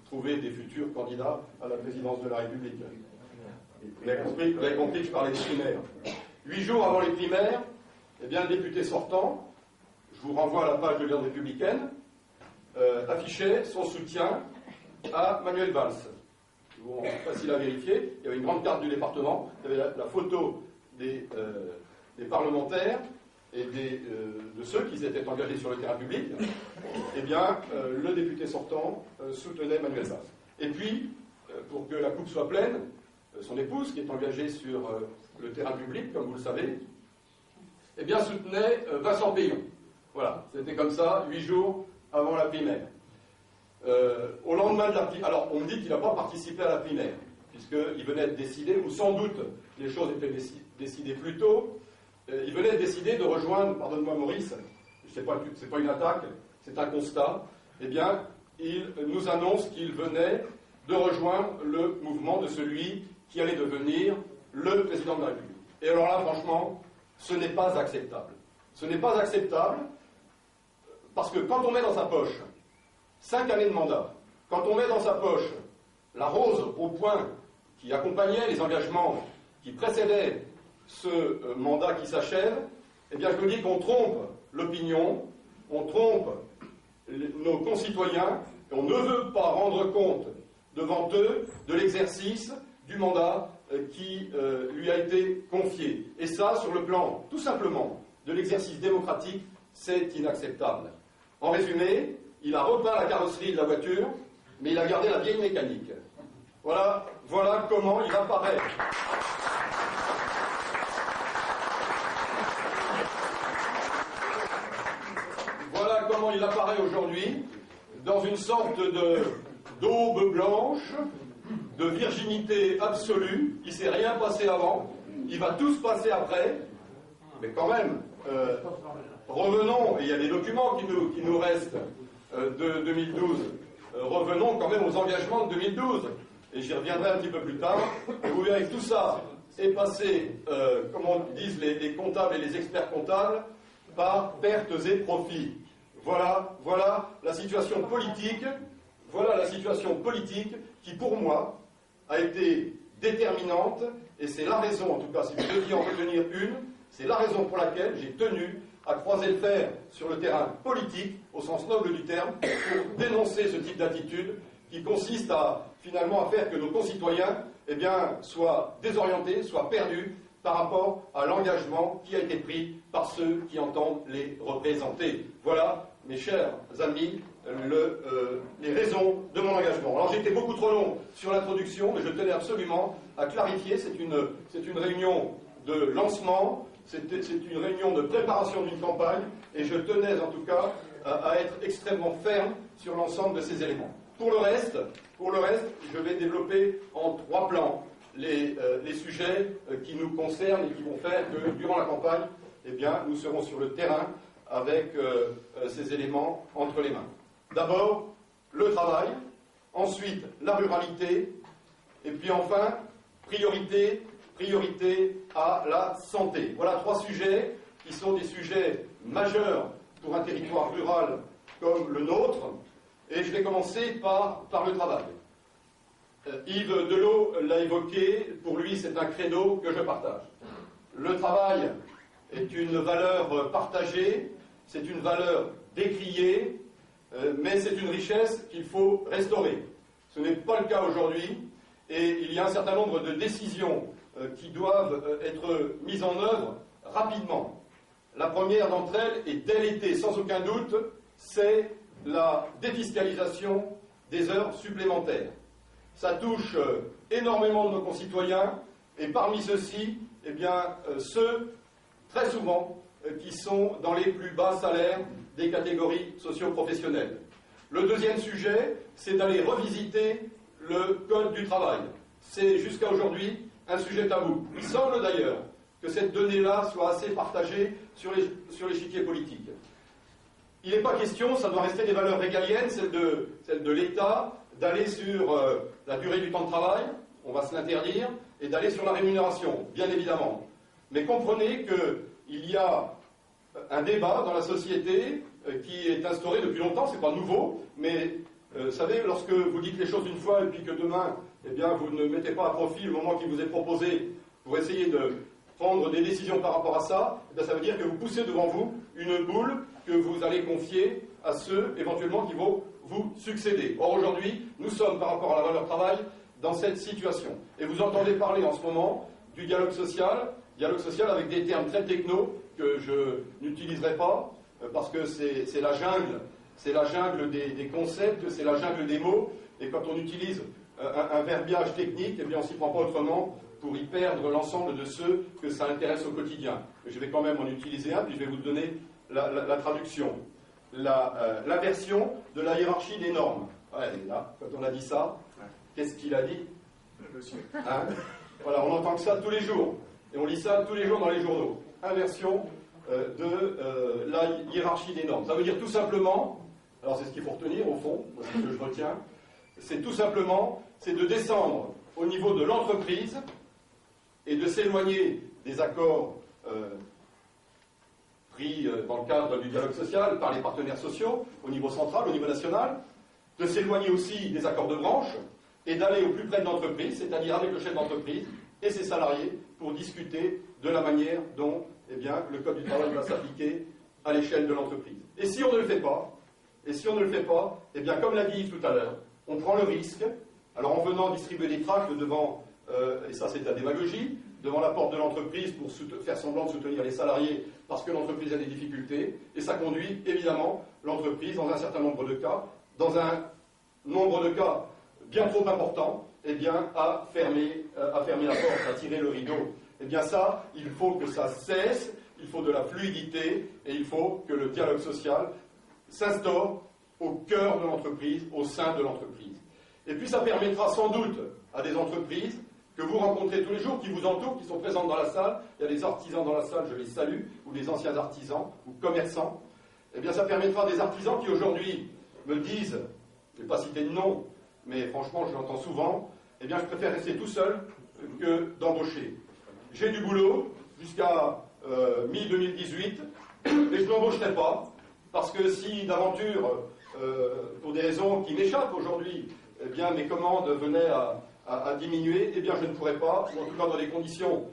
C: trouver des futurs candidats à la présidence de la République. Vous avez compris que je parlais des primaires. 8 jours avant les primaires, eh bien, le député sortant, je vous renvoie à la page de l'Union républicaine, affichait son soutien à Manuel Valls. Bon, facile à vérifier, il y avait une grande carte du département, il y avait la photo des parlementaires et de ceux qui s'étaient engagés sur le terrain public. Eh bien, le député sortant soutenait Manuel Valls. Et puis, pour que la coupe soit pleine, son épouse, qui est engagée sur le terrain public, comme vous le savez, eh bien, soutenait Vincent Peillon. Voilà, c'était comme ça, 8 jours avant la primaire. Au lendemain de la primaire, alors on me dit qu'il n'a pas participé à la primaire, puisqu'il venait de décider, ou sans doute les choses étaient décidées plus tôt, il venait de décider de rejoindre, pardonne-moi Maurice, c'est pas une attaque, c'est un constat, eh bien, il nous annonce qu'il venait de rejoindre le mouvement de celui qui allait devenir le président de la République. Et alors là, franchement, ce n'est pas acceptable. Ce n'est pas acceptable parce que quand on met dans sa poche 5 années de mandat, quand on met dans sa poche la rose au point qui accompagnait les engagements qui précédaient ce mandat qui s'achève, eh bien je me dis qu'on trompe l'opinion, on trompe nos concitoyens, et on ne veut pas rendre compte devant eux de l'exercice du mandat qui lui a été confié. Et ça, sur le plan, tout simplement, de l'exercice démocratique, c'est inacceptable. En résumé, il a repeint la carrosserie de la voiture, mais il a gardé la vieille mécanique. Voilà comment il apparaît. Voilà comment il apparaît aujourd'hui, dans une sorte d'aube blanche, de virginité absolue. Il ne s'est rien passé avant, il va tout se passer après, mais quand même, revenons, et il y a des documents qui nous restent de 2012, revenons quand même aux engagements de 2012, et j'y reviendrai un petit peu plus tard, et vous verrez que tout ça est passé, comme on disent les comptables et les experts comptables, par pertes et profits. Voilà la situation politique, qui pour moi a été déterminante, et c'est la raison, en tout cas si vous deviez en retenir une, c'est la raison pour laquelle j'ai tenu à croiser le fer sur le terrain politique, au sens noble du terme, pour dénoncer ce type d'attitude qui consiste finalement à faire que nos concitoyens soient désorientés, soient perdus par rapport à l'engagement qui a été pris par ceux qui entendent les représenter. Voilà, mes chers amis, les raisons de mon engagement. Alors j'ai été beaucoup trop long sur l'introduction, mais je tenais absolument à clarifier, c'est une réunion de lancement, c'est une réunion de préparation d'une campagne, et je tenais en tout cas à être extrêmement ferme sur l'ensemble de ces éléments. Pour le reste, je vais développer en 3 plans les sujets qui nous concernent et qui vont faire que durant la campagne, eh bien, nous serons sur le terrain avec ces éléments entre les mains. D'abord, le travail, ensuite la ruralité, et puis enfin, priorité à la santé. Voilà 3 sujets qui sont des sujets majeurs pour un territoire rural comme le nôtre, et je vais commencer par le travail. Yves Delot l'a évoqué, pour lui c'est un credo que je partage. Le travail est une valeur partagée, c'est une valeur décriée, mais c'est une richesse qu'il faut restaurer. Ce n'est pas le cas aujourd'hui, et il y a un certain nombre de décisions qui doivent être mises en œuvre rapidement. La première d'entre elles, et dès l'été sans aucun doute, c'est la défiscalisation des heures supplémentaires. Ça touche énormément de nos concitoyens, et parmi ceux-ci, eh bien, ceux, très souvent, qui sont dans les plus bas salaires des catégories socio-professionnelles. Le deuxième sujet, c'est d'aller revisiter le Code du travail. C'est jusqu'à aujourd'hui un sujet tabou. Il semble d'ailleurs que cette donnée-là soit assez partagée sur l'échiquier politique. Il n'est pas question, ça doit rester des valeurs régaliennes, celles de l'État, d'aller sur la durée du temps de travail, on va se l'interdire, et d'aller sur la rémunération, bien évidemment. Mais comprenez qu'il y a un débat dans la société qui est instauré depuis longtemps, c'est pas nouveau, mais vous savez, lorsque vous dites les choses une fois et puis que demain, eh bien, vous ne mettez pas à profit le moment qui vous est proposé pour essayer de prendre des décisions par rapport à ça, eh bien, ça veut dire que vous poussez devant vous une boule que vous allez confier à ceux, éventuellement, qui vont vous succéder. Or, aujourd'hui, nous sommes, par rapport à la valeur travail, dans cette situation. Et vous entendez parler en ce moment du dialogue social avec des termes très techno que je n'utiliserai pas, parce que c'est la jungle des concepts, c'est la jungle des mots, et quand on utilise un verbiage technique, eh bien on ne s'y prend pas autrement pour y perdre l'ensemble de ceux que ça intéresse au quotidien. Je vais quand même en utiliser un, puis je vais vous donner la traduction. L'inversion de la hiérarchie des normes. Ouais, là, quand on a dit ça, qu'est-ce qu'il a dit,
B: monsieur?
C: Hein? Voilà, on entend que ça tous les jours, et on lit ça tous les jours dans les journaux. Inversion de la hiérarchie des normes. Ça veut dire tout simplement, alors c'est ce qu'il faut retenir au fond, c'est ce que je retiens, c'est tout simplement, c'est de descendre au niveau de l'entreprise et de s'éloigner des accords pris dans le cadre du dialogue social par les partenaires sociaux au niveau central, au niveau national, de s'éloigner aussi des accords de branche et d'aller au plus près de l'entreprise, c'est-à-dire avec le chef d'entreprise et ses salariés, pour discuter de la manière dont eh bien, le Code du travail va s'appliquer à l'échelle de l'entreprise. Et si on ne le fait pas, eh bien, comme l'a dit Yves tout à l'heure, on prend le risque, alors en venant distribuer des tracts devant, et ça c'est de la démagogie, devant la porte de l'entreprise pour faire semblant de soutenir les salariés parce que l'entreprise a des difficultés, et ça conduit évidemment l'entreprise, dans un certain nombre de cas, dans un nombre de cas bien trop important, eh bien, à fermer la porte, à tirer le rideau. Eh bien ça, il faut que ça cesse, il faut de la fluidité, et il faut que le dialogue social s'instaure au cœur de l'entreprise, au sein de l'entreprise. Et puis ça permettra sans doute à des entreprises que vous rencontrez tous les jours, qui vous entourent, qui sont présentes dans la salle, il y a des artisans dans la salle, je les salue, ou des anciens artisans, ou commerçants, eh bien ça permettra à des artisans qui aujourd'hui me disent, je ne vais pas citer de nom, mais franchement je l'entends souvent, eh bien je préfère rester tout seul que d'embaucher. J'ai du boulot jusqu'à mi-2018, et je n'embaucherai pas, parce que si d'aventure, pour des raisons qui m'échappent aujourd'hui, eh bien mes commandes venaient à diminuer, eh bien je ne pourrais pas, ou en tout cas dans des conditions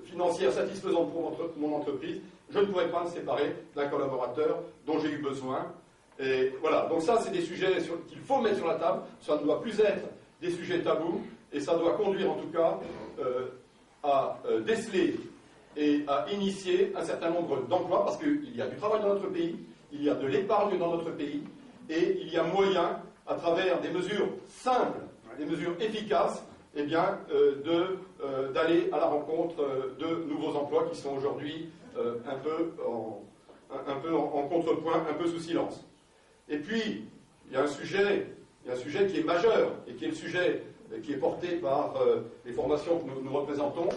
C: financières satisfaisantes pour mon entreprise, je ne pourrais pas me séparer d'un collaborateur dont j'ai eu besoin. Et voilà, donc ça c'est des sujets qu'il faut mettre sur la table, ça ne doit plus être des sujets tabous, et ça doit conduire en tout cas à déceler et à initier un certain nombre d'emplois, parce qu'il y a du travail dans notre pays, il y a de l'épargne dans notre pays, et il y a moyen, à travers des mesures simples, des mesures efficaces, eh bien, d'aller à la rencontre de nouveaux emplois qui sont aujourd'hui un peu en contrepoint, un peu sous silence. Et puis, il y a un sujet qui est majeur, et qui est le sujet qui est porté par les formations que nous représentons,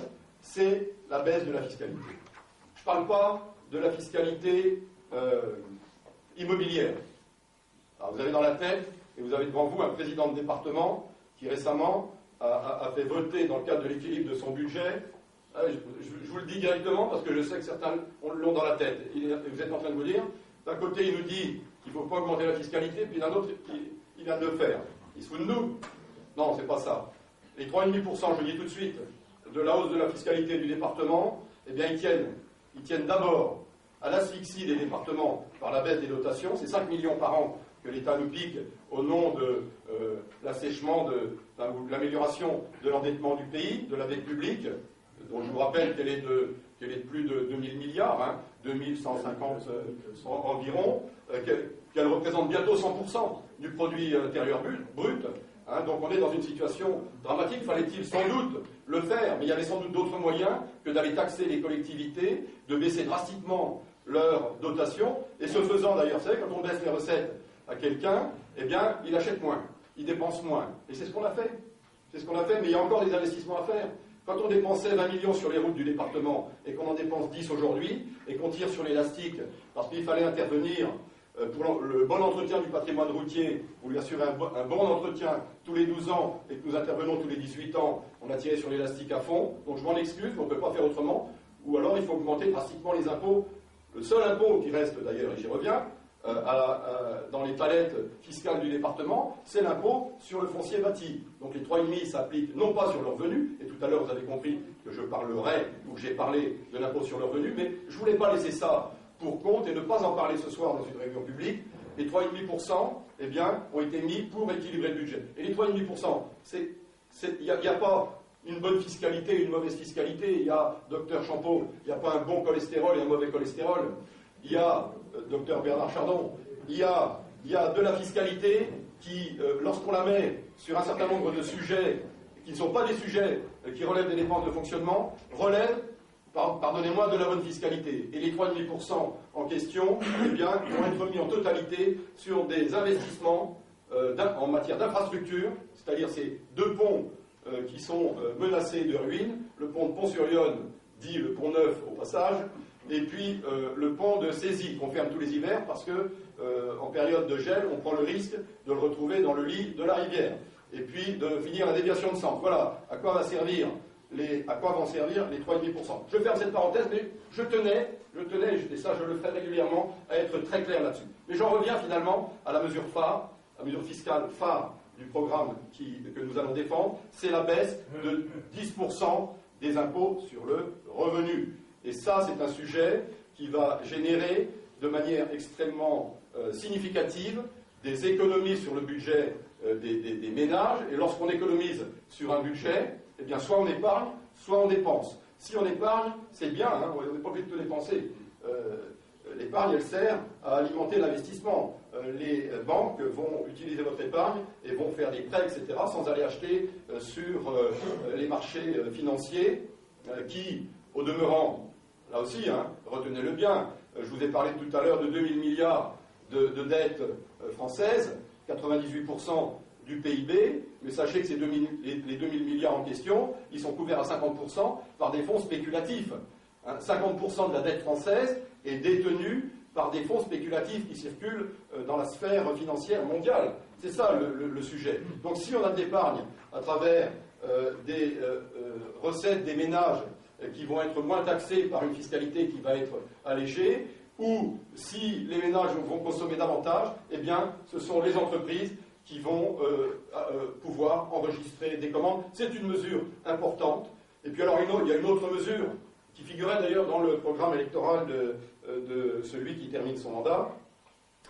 C: c'est la baisse de la fiscalité. Je ne parle pas de la fiscalité immobilière. Alors, vous avez dans la tête, et vous avez devant vous un président de département qui récemment a fait voter dans le cadre de l'équilibre de son budget. Je vous le dis directement parce que je sais que certains l'ont dans la tête. Vous êtes en train de vous dire, d'un côté il nous dit qu'il ne faut pas augmenter la fiscalité, puis d'un autre il vient de le faire. Il se fout de nous? Non, c'est pas ça. Les 3,5%, je le dis tout de suite, de la hausse de la fiscalité du département, eh bien ils tiennent d'abord à l'asphyxie des départements par la baisse des dotations. C'est 5 millions par an que l'État nous pique au nom de l'assèchement, de l'amélioration de l'endettement du pays, de la dette publique, dont je vous rappelle qu'elle est de plus de 2000 milliards, hein, 2150 environ, qu'elle représente bientôt 100% du produit intérieur brut. Hein, donc on est dans une situation dramatique. Fallait-il sans doute le faire, mais il y avait sans doute d'autres moyens que d'aller taxer les collectivités, de baisser drastiquement leurs dotations, et ce faisant d'ailleurs, vous savez, quand on baisse les recettes à quelqu'un, eh bien, il achète moins, il dépense moins. Et c'est ce qu'on a fait. C'est ce qu'on a fait, mais il y a encore des investissements à faire. Quand on dépensait 20 millions sur les routes du département et qu'on en dépense 10 aujourd'hui, et qu'on tire sur l'élastique parce qu'il fallait intervenir pour le bon entretien du patrimoine routier, pour lui assurer un bon entretien tous les 12 ans et que nous intervenons tous les 18 ans, on a tiré sur l'élastique à fond. Donc je m'en excuse, on ne peut pas faire autrement. Ou alors il faut augmenter drastiquement les impôts. Le seul impôt qui reste d'ailleurs, et j'y reviens, dans les palettes fiscales du département, c'est l'impôt sur le foncier bâti. Donc les 3,5 s'appliquent non pas sur le revenu, et tout à l'heure vous avez compris que je parlerai, ou que j'ai parlé de l'impôt sur le revenu, mais je ne voulais pas laisser ça pour compte et ne pas en parler ce soir dans une réunion publique. Les 3,5%, eh bien, ont été mis pour équilibrer le budget. Et les 3,5%, il n'y a pas une bonne fiscalité et une mauvaise fiscalité. Il y a, docteur Champeau, il n'y a pas un bon cholestérol et un mauvais cholestérol. Il y a, docteur Bernard Chardon, il y a de la fiscalité qui, lorsqu'on la met sur un certain nombre de sujets qui ne sont pas des sujets qui relèvent des dépenses de fonctionnement, relèvent, pardonnez-moi, de la bonne fiscalité. Et les 3,5% en question, eh bien, vont être mis en totalité sur des investissements en matière d'infrastructure, c'est-à-dire ces deux ponts qui sont menacés de ruine, le pont de Pont-sur-Yonne, dit le pont neuf au passage, et puis le pont de Cézy, qu'on ferme tous les hivers parce que en période de gel, on prend le risque de le retrouver dans le lit de la rivière, et puis de finir la déviation de centre. Voilà à quoi vont servir les 3,5%. Je ferme cette parenthèse, mais je tenais, et ça je le ferai régulièrement, à être très clair là-dessus. Mais j'en reviens finalement à la mesure phare, la mesure fiscale phare du programme que nous allons défendre, c'est la baisse de 10% des impôts sur le revenu. Et ça, c'est un sujet qui va générer de manière extrêmement significative des économies sur le budget des ménages. Et lorsqu'on économise sur un budget, eh bien, soit on épargne, soit on dépense. Si on épargne, c'est bien, hein, on n'est pas obligé de tout dépenser. L'épargne, elle sert à alimenter l'investissement. Les banques vont utiliser votre épargne et vont faire des prêts, etc., sans aller acheter sur les marchés financiers qui, au demeurant, là aussi, hein, retenez-le bien, je vous ai parlé tout à l'heure de 2000 milliards de dettes françaises, 98% du PIB, mais sachez que les 2000 milliards en question, ils sont couverts à 50% par des fonds spéculatifs. 50% de la dette française est détenue par des fonds spéculatifs qui circulent dans la sphère financière mondiale. C'est ça le sujet. Donc si on a de l'épargne à travers des recettes des ménages qui vont être moins taxés par une fiscalité qui va être allégée, ou si les ménages vont consommer davantage, eh bien ce sont les entreprises qui vont pouvoir enregistrer des commandes. C'est une mesure importante. Et puis alors il y a une autre mesure qui figurait d'ailleurs dans le programme électoral de celui qui termine son mandat,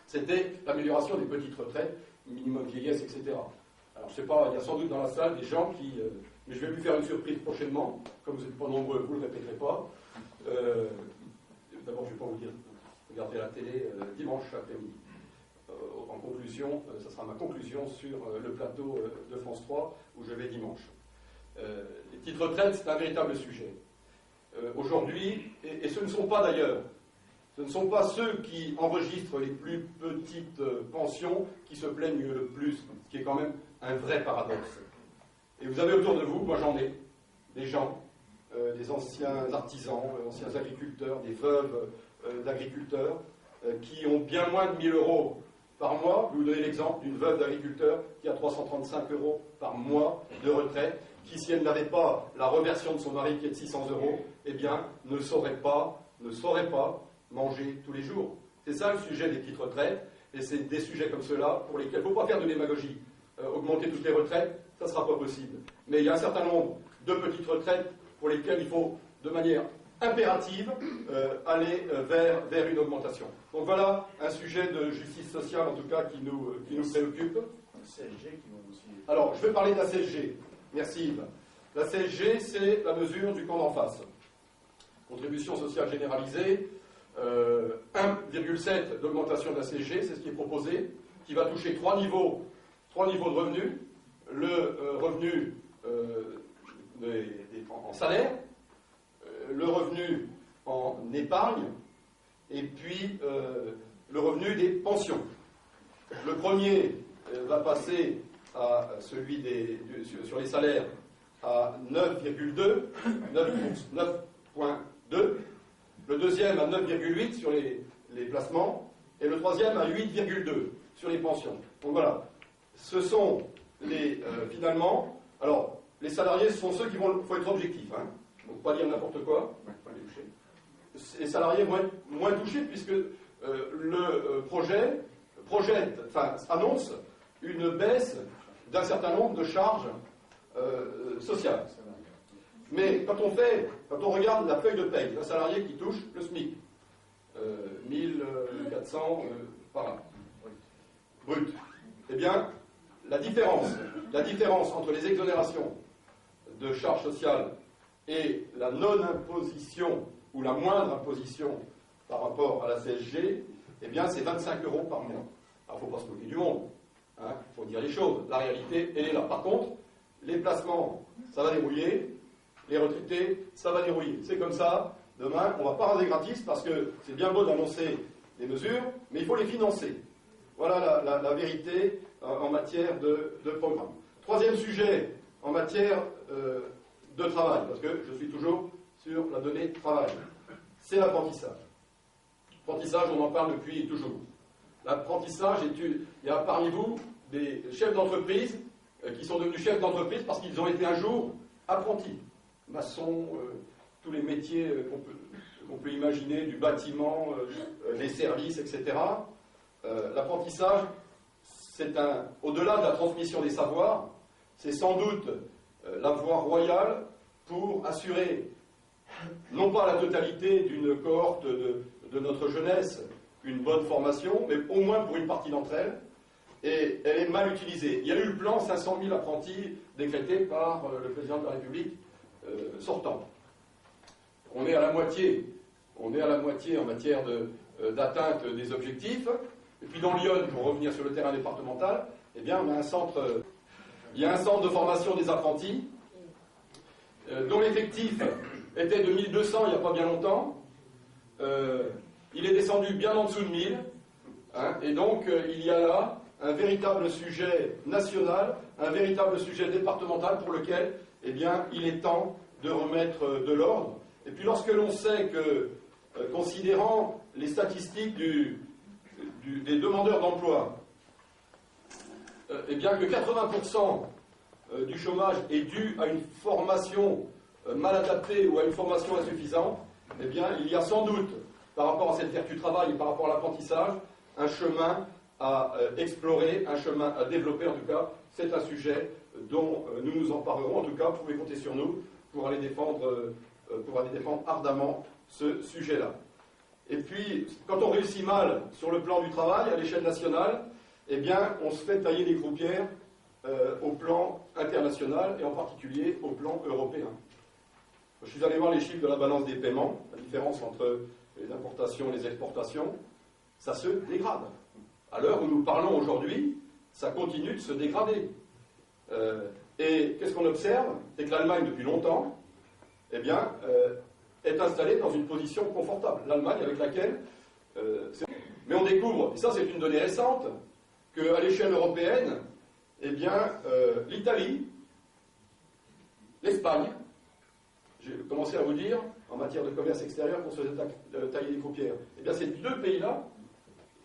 C: c'était l'amélioration des petites retraites, minimum vieillesse, etc. Alors je ne sais pas, il y a sans doute dans la salle des gens qui... mais je vais lui faire une surprise prochainement, comme vous n'êtes pas nombreux, vous ne le répéterez pas. D'abord, je ne vais pas vous dire, regardez la télé dimanche après-midi. En conclusion, ça sera ma conclusion sur le plateau de France 3, où je vais dimanche. Les petites retraites, c'est un véritable sujet. Aujourd'hui, et ce ne sont pas d'ailleurs, ce ne sont pas ceux qui enregistrent les plus petites pensions qui se plaignent le plus, ce qui est quand même un vrai paradoxe. Et vous avez autour de vous, moi j'en ai, des gens, des anciens artisans, anciens agriculteurs, des veuves d'agriculteurs, qui ont bien moins de 1 000 euros par mois. Je vais vous donner l'exemple d'une veuve d'agriculteur qui a 335 euros par mois de retraite, qui, si elle n'avait pas la reversion de son mari qui est de 600 euros, eh bien, ne saurait pas manger tous les jours. C'est ça le sujet des petites retraites, et c'est des sujets comme ceux-là pour lesquels il ne faut pas faire de démagogie. Augmenter toutes les retraites, ça ne sera pas possible. Mais il y a un certain nombre de petites retraites pour lesquelles il faut, de manière impérative, aller vers une augmentation. Donc voilà un sujet de justice sociale, en tout cas, qui nous préoccupe.
B: CSG qui vont aussi...
C: Alors, je vais parler de la CSG. Merci Yves. La CSG, c'est la mesure du camp d'en face. Contribution sociale généralisée, 1,7 d'augmentation de la CSG, c'est ce qui est proposé, qui va toucher trois niveaux de revenus. Le revenu en salaire, le revenu en épargne, et puis le revenu des pensions. Le premier va passer à celui sur les salaires à 9,2, 9,2, le deuxième à 9,8 sur les placements, et le troisième à 8,2 sur les pensions. Donc voilà, ce sont finalement, alors les salariés, ce sont ceux qui vont, il faut être objectif, hein, donc pas dire n'importe quoi, les salariés vont être moins touchés puisque le annonce une baisse d'un certain nombre de charges sociales. Mais quand on regarde la feuille de paye d'un salarié qui touche le SMIC, 1400 par an, brut, eh bien, la différence entre les exonérations de charges sociales et la non-imposition ou la moindre imposition par rapport à la CSG, eh bien, c'est 25 euros par mois. Alors, il ne faut pas se moquer du monde. Il faut dire les choses. La réalité, elle est là. Par contre, les placements, ça va dérouiller. Les retraités, ça va dérouiller. C'est comme ça. Demain, on ne va pas raser gratis parce que c'est bien beau d'annoncer des mesures, mais il faut les financer. Voilà la vérité en matière de programme. Troisième sujet, en matière de travail, parce que je suis toujours sur la donnée travail, c'est l'apprentissage. L'apprentissage, on en parle depuis toujours. L'apprentissage, il y a parmi vous des chefs d'entreprise qui sont devenus chefs d'entreprise parce qu'ils ont été un jour apprentis. Maçons, tous les métiers qu'on peut imaginer, du bâtiment, les services, etc. L'apprentissage, au-delà de la transmission des savoirs, c'est sans doute la voie royale pour assurer, non pas la totalité d'une cohorte de notre jeunesse, une bonne formation, mais au moins pour une partie d'entre elles, et elle est mal utilisée. Il y a eu le plan 500 000 apprentis décrété par le président de la République sortant. On est à la moitié en matière d'atteinte des objectifs. Et puis dans Lyon, pour revenir sur le terrain départemental, eh bien, il y a un centre de formation des apprentis, dont l'effectif était de 1200 il n'y a pas bien longtemps. Il est descendu bien en dessous de 1000. Et donc, il y a là un véritable sujet national, un véritable sujet départemental pour lequel, eh bien, il est temps de remettre de l'ordre. Et puis lorsque l'on sait que, considérant les statistiques des demandeurs d'emploi, eh bien que 80% du chômage est dû à une formation mal adaptée ou à une formation insuffisante, eh bien, il y a sans doute, par rapport à cette vertu travail et par rapport à l'apprentissage, un chemin à explorer, un chemin à développer. En tout cas, c'est un sujet dont nous nous emparerons. En tout cas, vous pouvez compter sur nous pour aller défendre ardemment ce sujet-là. Et puis, quand on réussit mal sur le plan du travail, à l'échelle nationale, eh bien, on se fait tailler des croupières au plan international et en particulier au plan européen. Je suis allé voir les chiffres de la balance des paiements, la différence entre les importations et les exportations, ça se dégrade. À l'heure où nous parlons aujourd'hui, ça continue de se dégrader. Et qu'est-ce qu'on observe? C'est que l'Allemagne, depuis longtemps, eh bien, est installée dans une position confortable. L'Allemagne avec laquelle... mais on découvre, et ça c'est une donnée récente, qu'à l'échelle européenne, eh bien, l'Italie l'Espagne, j'ai commencé à vous dire, en matière de commerce extérieur, qu'on se faisait tailler des paupières. Eh bien, ces deux pays-là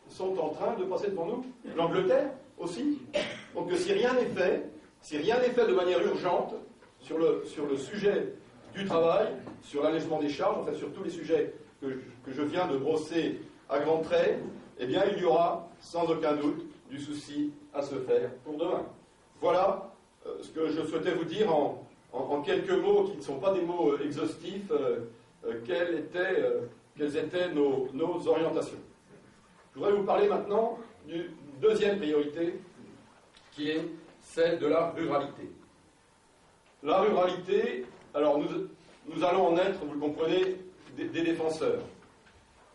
C: sont en train de passer devant nous. L'Angleterre aussi. Donc, si rien n'est fait, de manière urgente sur le sujet du travail, sur l'allègement des charges, enfin sur tous les sujets que je viens de brosser à grands traits, eh bien, il y aura sans aucun doute du souci à se faire pour demain. Voilà ce que je souhaitais vous dire en quelques mots qui ne sont pas des mots exhaustifs, quelles étaient nos orientations. Je voudrais vous parler maintenant d'une deuxième priorité qui est celle de la ruralité. La ruralité, alors nous allons en être, vous le comprenez, des défenseurs.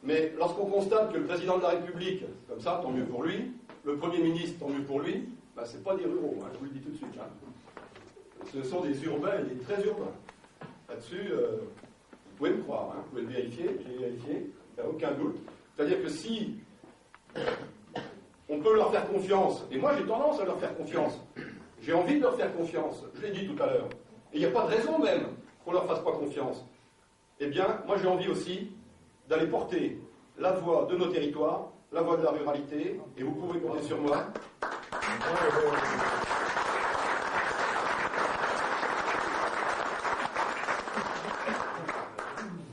C: Mais lorsqu'on constate que le président de la République, comme ça, tant mieux pour lui, le Premier ministre, tant mieux pour lui, ben, ce n'est pas des ruraux, hein, je vous le dis tout de suite. Hein. Ce sont des urbains et des très urbains. Là-dessus, vous pouvez me croire, hein, vous pouvez le vérifier, j'ai vérifié, il n'y a aucun doute. C'est-à-dire que si on peut leur faire confiance, et moi j'ai tendance à leur faire confiance, j'ai envie de leur faire confiance, je l'ai dit tout à l'heure, et il n'y a pas de raison même qu'on ne leur fasse pas confiance, eh bien, moi j'ai envie aussi d'aller porter la voix de nos territoires, la voix de la ruralité, et vous pouvez compter sur moi.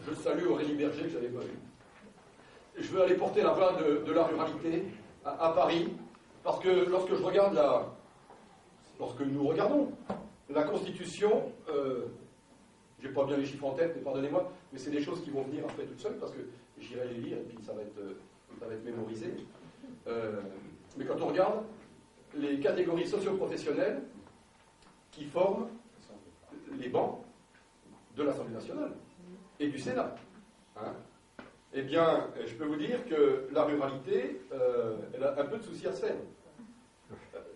C: Je salue Aurélie Berger que je n'avais pas vu. Je veux aller porter la voix de la ruralité à Paris, parce que lorsque nous regardons la Constitution, j'ai pas bien les chiffres en tête, mais pardonnez-moi, mais c'est des choses qui vont venir après toutes seules, parce que j'irai les lire et puis ça va être mémorisé. Mais quand on regarde les catégories socio-professionnelles qui forment les bancs de l'Assemblée nationale et du Sénat, hein, eh bien, je peux vous dire que la ruralité, elle a un peu de soucis à se faire.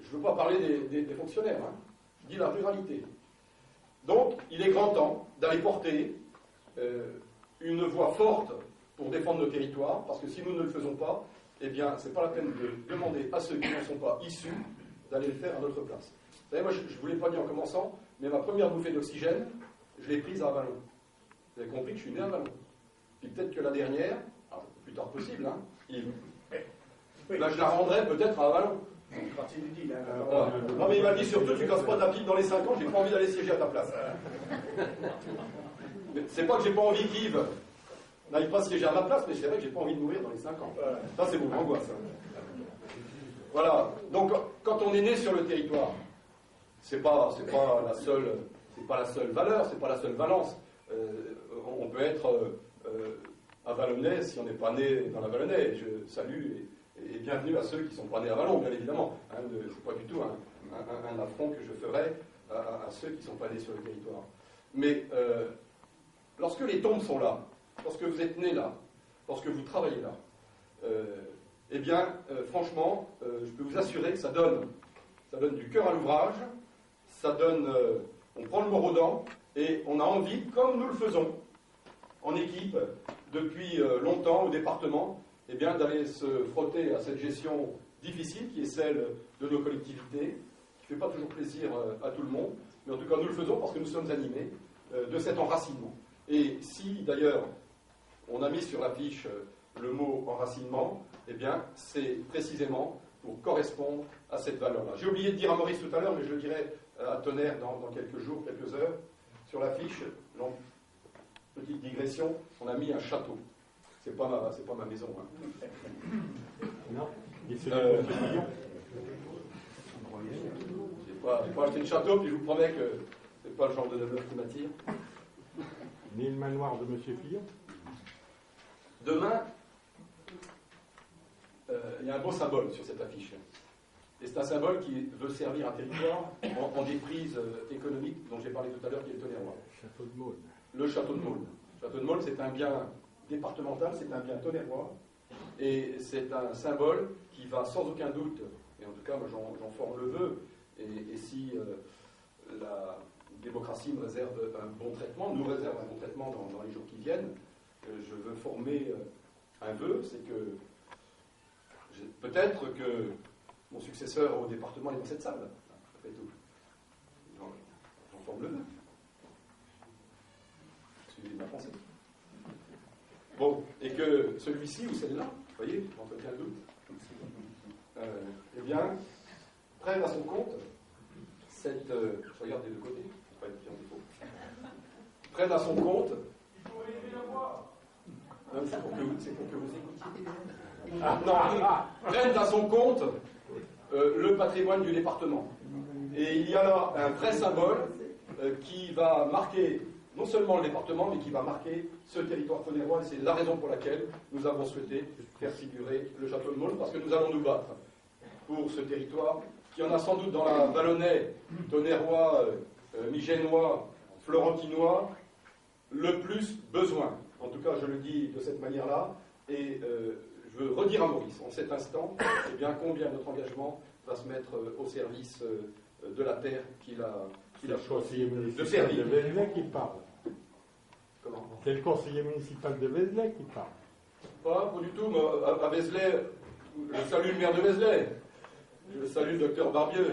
C: Je ne veux pas parler des fonctionnaires, hein, je dis la ruralité. Donc, il est grand temps d'aller porter une voix forte pour défendre nos territoires, parce que si nous ne le faisons pas, eh bien, ce n'est pas la peine de demander à ceux qui n'en sont pas issus d'aller le faire à notre place. Vous savez, moi, je ne vous l'ai pas dit en commençant, mais ma première bouffée d'oxygène, je l'ai prise à Avallon. Vous avez compris que je suis né à Avallon. Puis peut-être que la dernière, alors, le plus tard possible, hein, là, je la rendrai peut-être à Avallon.
B: C'est parti du deal. Hein,
C: voilà. Non, mais il m'a dit surtout, tu ne casses pas ta pipe dans les 5 ans, j'ai pas envie d'aller siéger à ta place. C'est pas que j'ai pas envie qu'Yves n'aille pas siéger à ma place, mais c'est vrai que j'ai pas envie de mourir dans les 5 ans. Ça, c'est mon angoisse. Voilà. Donc, quand on est né sur le territoire, c'est pas la seule valeur, c'est pas la seule valence. On peut être à Vallonnais si on n'est pas né dans la Vallonnais. Je salue et bienvenue à ceux qui ne sont pas nés à Vallon, bien évidemment. Hein, c'est pas du tout un affront que je ferai à ceux qui ne sont pas nés sur le territoire. Mais lorsque les tombes sont là, lorsque vous êtes né là, lorsque vous travaillez là, eh bien, franchement, je peux vous assurer que ça donne du cœur à l'ouvrage, ça donne, on prend le mort aux dents, et on a envie, comme nous le faisons, en équipe, depuis longtemps au département, eh bien, d'aller se frotter à cette gestion difficile qui est celle de nos collectivités, qui ne fait pas toujours plaisir à tout le monde, mais en tout cas nous le faisons parce que nous sommes animés de cet enracinement. Et si d'ailleurs on a mis sur l'affiche le mot enracinement, eh bien c'est précisément pour correspondre à cette valeur-là. J'ai oublié de dire à Maurice tout à l'heure, mais je le dirai à Tonnerre dans quelques jours, quelques heures, sur l'affiche, donc, petite digression, on a mis un château. C'est pas ma maison. Hein.
D: Non.
C: J'ai pas acheté de château, puis je vous promets que c'est pas le genre de demeure qui m'attire.
D: Ni le manoir de M. Fillon.
C: Demain, il y a un beau symbole sur cette affiche. Et c'est un symbole qui veut servir un territoire en déprise économique dont j'ai parlé tout à l'heure, qui est le Tonnerrois.
D: Château de Maulne.
C: Le château de Maulne. Le château de Maulne, c'est un bien départemental, c'est un bien tonnerrois, et c'est un symbole qui va sans aucun doute, et en tout cas moi j'en forme le vœu, et si la démocratie me réserve un bon traitement, nous réserve un bon traitement dans les jours qui viennent, je veux former un vœu, c'est que peut-être que mon successeur au département est dans cette salle, après tout. J'en forme le vœu. que celui-ci ou celle-là, vous voyez, entre aucun doute, eh bien, prennent à son compte cette... je regarde des deux côtés, pour pas être pris en défaut. Prennent à son compte... C'est pour que vous écoutiez. Prennent à son compte le patrimoine du département. Et il y a là un vrai symbole qui va marquer non seulement le département, mais qui va marquer ce territoire fanérois. Et c'est la raison pour laquelle nous avons souhaité faire figurer le château de Maulne, parce que nous allons nous battre pour ce territoire qui en a sans doute dans la Vallonnais, Tonnerrois, Migénois, Florentinois, le plus besoin. En tout cas, je le dis de cette manière-là, et je veux redire à Maurice, en cet instant, eh bien, combien notre engagement va se mettre au service de la terre qu'il a choisi de servir.
D: C'est le conseiller municipal de Vézelay qui parle.
C: Comment ?
D: C'est le conseiller municipal de Vézelay qui parle.
C: Pas du tout. À Vézelay, je salue le maire de Vézelay. Je salue le docteur Barbieux.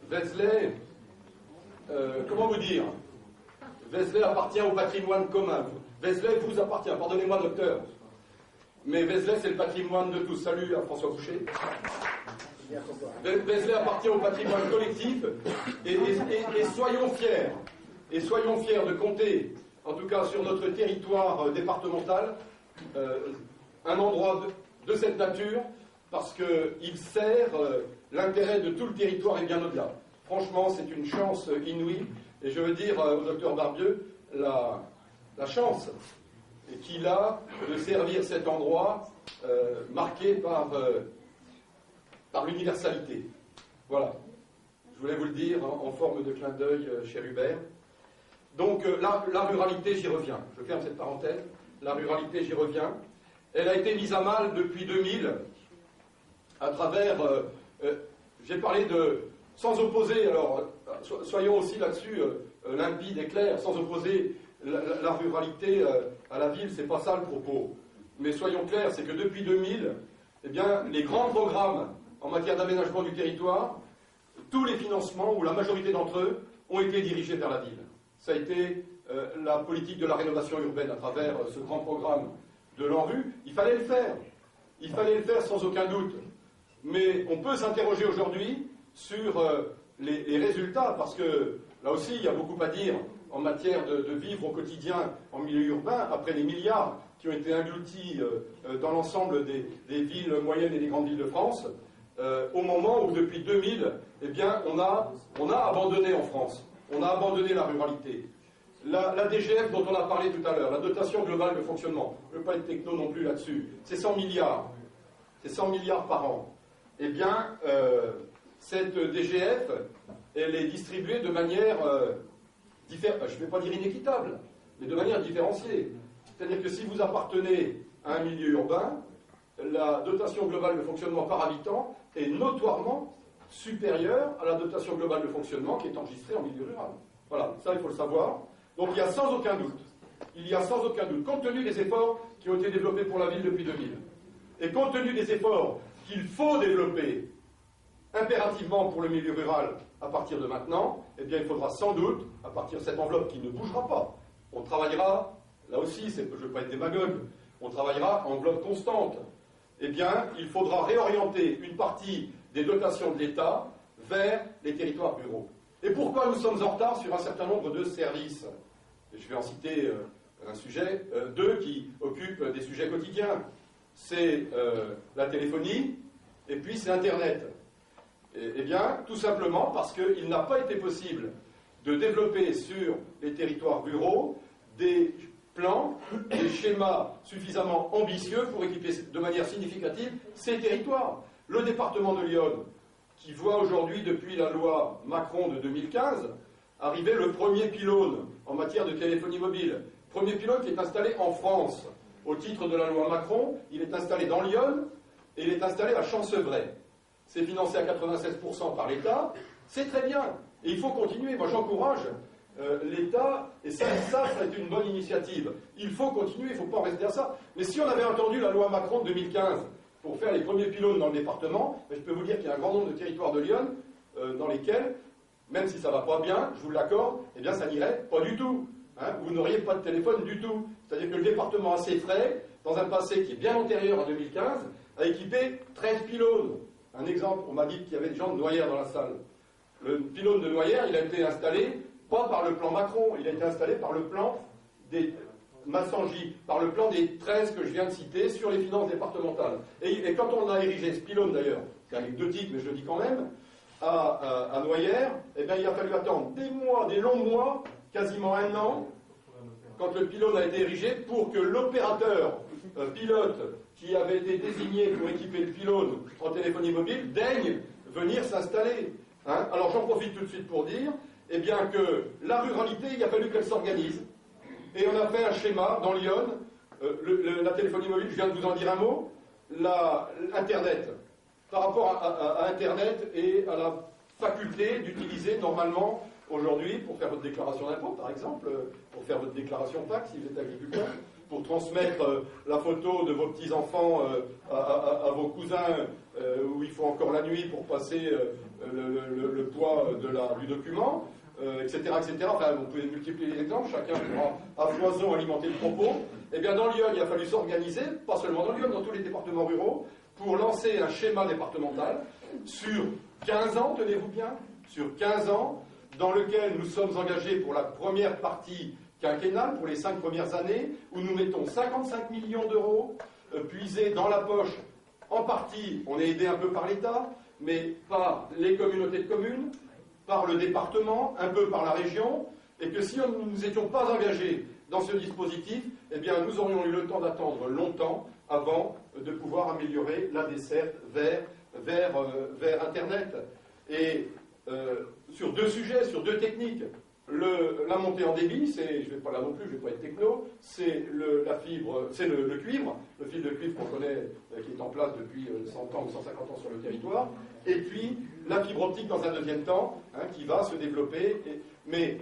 C: Vézelay, comment vous dire ? Vézelay appartient au patrimoine commun. Vézelay vous appartient, pardonnez-moi docteur. Mais Vézelay, c'est le patrimoine de tous. Salut à François Boucher. Vézelay appartient au patrimoine collectif et soyons fiers. Et soyons fiers de compter, en tout cas sur notre territoire départemental, un endroit de cette nature, parce qu'il sert l'intérêt de tout le territoire et bien au-delà. Franchement, c'est une chance inouïe. Et je veux dire au docteur Barbieux la chance qu'il a de servir cet endroit marqué par l'universalité. Voilà. Je voulais vous le dire en forme de clin d'œil, cher Hubert. Donc la ruralité, j'y reviens. Je ferme cette parenthèse. La ruralité, j'y reviens. Elle a été mise à mal depuis 2000 à travers... j'ai parlé de... Sans opposer, alors soyons aussi là-dessus limpides et clairs, sans opposer la ruralité à la ville, c'est pas ça le propos. Mais soyons clairs, c'est que depuis 2000, eh bien, les grands programmes en matière d'aménagement du territoire, tous les financements, ou la majorité d'entre eux, ont été dirigés vers la ville. Ça a été la politique de la rénovation urbaine à travers ce grand programme de l'ANRU. Il fallait le faire. Il fallait le faire sans aucun doute. Mais on peut s'interroger aujourd'hui sur les résultats, parce que là aussi, il y a beaucoup à dire en matière de vivre au quotidien en milieu urbain, après les milliards qui ont été engloutis dans l'ensemble des villes moyennes et des grandes villes de France, au moment où, depuis 2000, eh bien, on a abandonné en France. On a abandonné la ruralité. La DGF dont on a parlé tout à l'heure, la dotation globale de fonctionnement, je ne veux pas être techno non plus là-dessus, c'est 100 milliards. C'est 100 milliards par an. Eh bien, cette DGF, elle est distribuée de manière je ne vais pas dire inéquitable, mais de manière différenciée. C'est-à-dire que si vous appartenez à un milieu urbain, la dotation globale de fonctionnement par habitant est notoirement supérieure à la dotation globale de fonctionnement qui est enregistrée en milieu rural. Voilà, ça il faut le savoir. Donc il y a sans aucun doute, compte tenu des efforts qui ont été développés pour la ville depuis 2000, et compte tenu des efforts qu'il faut développer impérativement pour le milieu rural à partir de maintenant, eh bien il faudra sans doute, à partir de cette enveloppe qui ne bougera pas, on travaillera, là aussi, je ne veux pas être démagogue, on travaillera en enveloppe constante. Eh bien, il faudra réorienter une partie des dotations de l'État vers les territoires ruraux. Et pourquoi nous sommes en retard sur un certain nombre de services ? Je vais en citer un sujet, deux qui occupent des sujets quotidiens. C'est la téléphonie et puis c'est Internet. Eh bien, tout simplement parce qu'il n'a pas été possible de développer sur les territoires ruraux des plans, des schémas suffisamment ambitieux pour équiper de manière significative ces territoires. Le département de l'Yonne, qui voit aujourd'hui, depuis la loi Macron de 2015, arriver le premier pylône en matière de téléphonie mobile. Premier pylône qui est installé en France. Au titre de la loi Macron, il est installé dans l'Yonne et il est installé à Champcevrais. C'est financé à 96% par l'État, c'est très bien. Et il faut continuer. Moi, j'encourage l'État, et ça c'est une bonne initiative. Il faut continuer, il ne faut pas en rester à ça. Mais si on avait entendu la loi Macron de 2015 pour faire les premiers pylônes dans le département, je peux vous dire qu'il y a un grand nombre de territoires de l'Yonne dans lesquels, même si ça ne va pas bien, je vous l'accorde, eh bien ça n'irait pas du tout. hein, vous n'auriez pas de téléphone du tout. C'est-à-dire que le département a ses frais, dans un passé qui est bien antérieur à 2015, a équipé 13 pylônes. Un exemple, on m'a dit qu'il y avait des gens de Noyères dans la salle. Le pylône de Noyères, il a été installé pas par le plan Macron, il a été installé par le plan des Massangy, par le plan des 13 que je viens de citer sur les finances départementales. Et quand on a érigé ce pylône d'ailleurs, c'est anecdotique mais je le dis quand même, à Noyères, eh bien, il a fallu attendre des mois, des longs mois, quasiment un an, quand le pylône a été érigé, pour que l'opérateur pilote qui avait été désigné pour équiper le pylône en téléphonie mobile daigne venir s'installer. Hein. Alors j'en profite tout de suite pour dire eh bien, que la ruralité, il a fallu qu'elle s'organise. Et on a fait un schéma dans Lyon, la téléphonie mobile, je viens de vous en dire un mot, Internet. Par rapport à Internet et à la faculté d'utiliser normalement aujourd'hui, pour faire votre déclaration d'impôt par exemple, pour faire votre déclaration taxe si vous êtes agriculteur, pour transmettre la photo de vos petits-enfants à vos cousins où il faut encore la nuit pour passer le poids du document, etc., etc. Enfin, vous pouvez multiplier les exemples, chacun pourra à foison alimenter le propos. Eh bien, dans Lyon, il a fallu s'organiser, pas seulement dans Lyon, dans tous les départements ruraux, pour lancer un schéma départemental sur 15 ans, tenez-vous bien, sur 15 ans, dans lequel nous sommes engagés pour la première partie quinquennale, pour les 5 premières années, où nous mettons 55 millions d'euros puisés dans la poche. En partie, on est aidé un peu par l'État, mais par les communautés de communes, par le département, un peu par la région, et que si nous ne nous étions pas engagés dans ce dispositif, eh bien nous aurions eu le temps d'attendre longtemps avant de pouvoir améliorer la desserte vers Internet. Et sur deux sujets, sur deux techniques, la montée en débit, je ne vais pas là non plus, je ne vais pas être techno, c'est la fibre, c'est le cuivre, le fil de cuivre qu'on connaît, qui est en place depuis 100 ans ou 150 ans sur le territoire, et puis la fibre optique dans un deuxième temps, hein, qui va se développer. Mais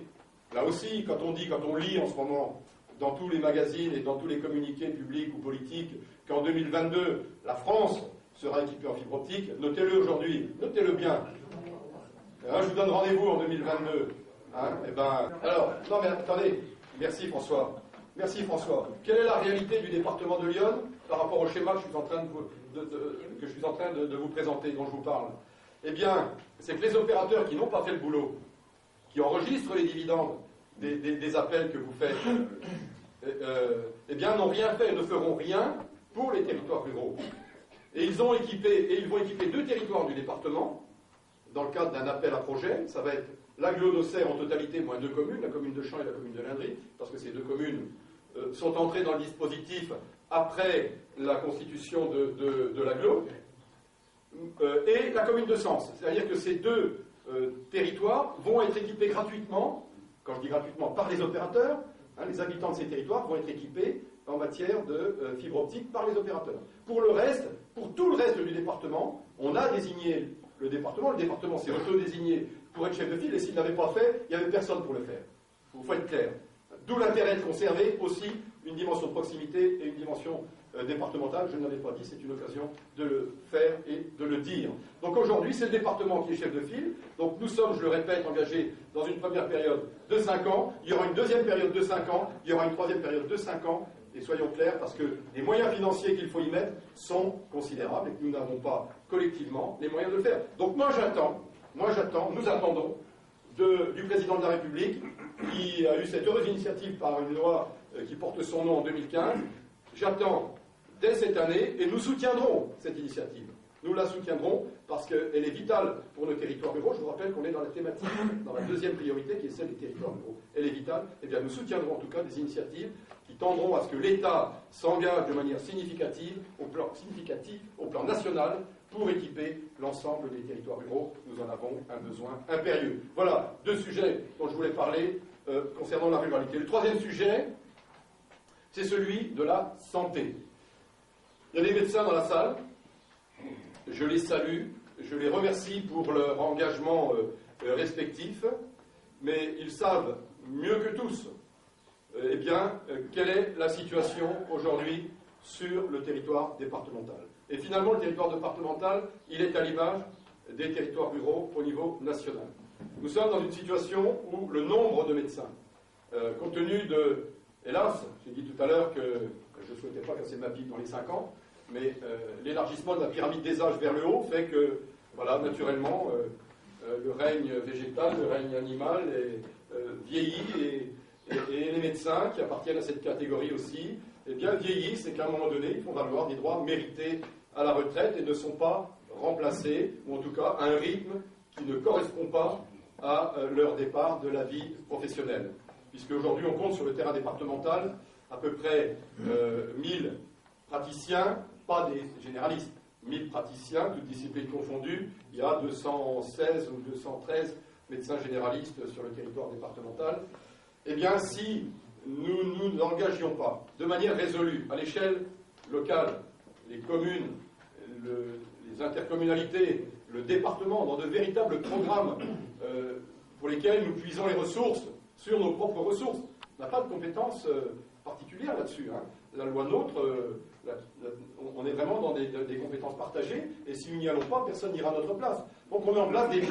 C: là aussi, quand on lit en ce moment, dans tous les magazines et dans tous les communiqués publics ou politiques, qu'en 2022, la France sera équipée en fibre optique, notez-le aujourd'hui, notez-le bien. Je vous donne rendez-vous en 2022. Hein, alors, non mais attendez, merci François. Merci François. Quelle est la réalité du département de Lyon par rapport au schéma que je suis en train de vous présenter, dont je vous parle? Eh bien, c'est que les opérateurs qui n'ont pas fait le boulot, qui enregistrent les dividendes des appels que vous faites, eh bien, n'ont rien fait et ne feront rien pour les territoires ruraux. Et ils vont équiper 2 territoires du département, dans le cadre d'un appel à projet. Ça va être l'Aglo d'Auxerre en totalité, moins 2 communes, la commune de Champs et la commune de Lindry, parce que ces 2 communes sont entrées dans le dispositif après la constitution de l'Aglo, et la commune de Sens. C'est-à-dire que ces 2 territoires vont être équipés gratuitement, quand je dis gratuitement, par les opérateurs. Hein, les habitants de ces territoires vont être équipés en matière de fibre optique par les opérateurs. Pour tout le reste du département, on a désigné le département s'est auto-désigné pour être chef de file, et s'il ne l'avait pas fait, il n'y avait personne pour le faire. Il faut être clair. D'où l'intérêt de conserver aussi une dimension de proximité et une dimension départementale. Je ne l'avais pas dit, c'est une occasion de le faire et de le dire. Donc aujourd'hui, c'est le département qui est chef de file. Donc nous sommes, je le répète, engagés dans une première période de 5 ans. Il y aura une deuxième période de 5 ans. Il y aura une troisième période de 5 ans. Et soyons clairs, parce que les moyens financiers qu'il faut y mettre sont considérables et que nous n'avons pas collectivement les moyens de le faire. Donc nous attendons du président de la République, qui a eu cette heureuse initiative par une loi qui porte son nom en 2015. J'attends dès cette année, et nous soutiendrons cette initiative. Nous la soutiendrons parce qu'elle est vitale pour nos territoires ruraux. Je vous rappelle qu'on est dans la thématique, dans la deuxième priorité, qui est celle des territoires ruraux. Elle est vitale. Eh bien, nous soutiendrons en tout cas des initiatives qui tendront à ce que l'État s'engage de manière significative au plan national pour équiper l'ensemble des territoires ruraux. Nous en avons un besoin impérieux. Voilà 2 sujets dont je voulais parler concernant la ruralité. Le troisième sujet, c'est celui de la santé. Il y a des médecins dans la salle. Je les salue, je les remercie pour leur engagement respectif, mais ils savent mieux que tous quelle est la situation aujourd'hui sur le territoire départemental. Et finalement, le territoire départemental, il est à l'image des territoires ruraux au niveau national. Nous sommes dans une situation où le nombre de médecins compte tenu de, hélas, j'ai dit tout à l'heure que je ne souhaitais pas casser ma pipe dans les 5 ans, mais l'élargissement de la pyramide des âges vers le haut fait que, voilà, naturellement, le règne végétal, le règne animal vieillit et les médecins qui appartiennent à cette catégorie aussi, eh bien, vieillissent et qu'à un moment donné, ils font valoir des droits mérités à la retraite et ne sont pas remplacés, ou en tout cas à un rythme qui ne correspond pas à leur départ de la vie professionnelle. Puisque aujourd'hui, on compte sur le terrain départemental à peu près 1000 praticiens, pas des généralistes, 1000 praticiens, toutes disciplines confondues. Il y a 216 ou 213 médecins généralistes sur le territoire départemental. Eh bien, si nous ne nous engagions pas de manière résolue à l'échelle locale, les communes, les intercommunalités, le département, dans de véritables programmes pour lesquels nous puisons les ressources sur nos propres ressources. On n'a pas de compétences particulières là-dessus. Hein. La loi NOTRe, on est vraiment dans des compétences partagées, et si nous n'y allons pas, personne n'ira à notre place. Donc on met en place des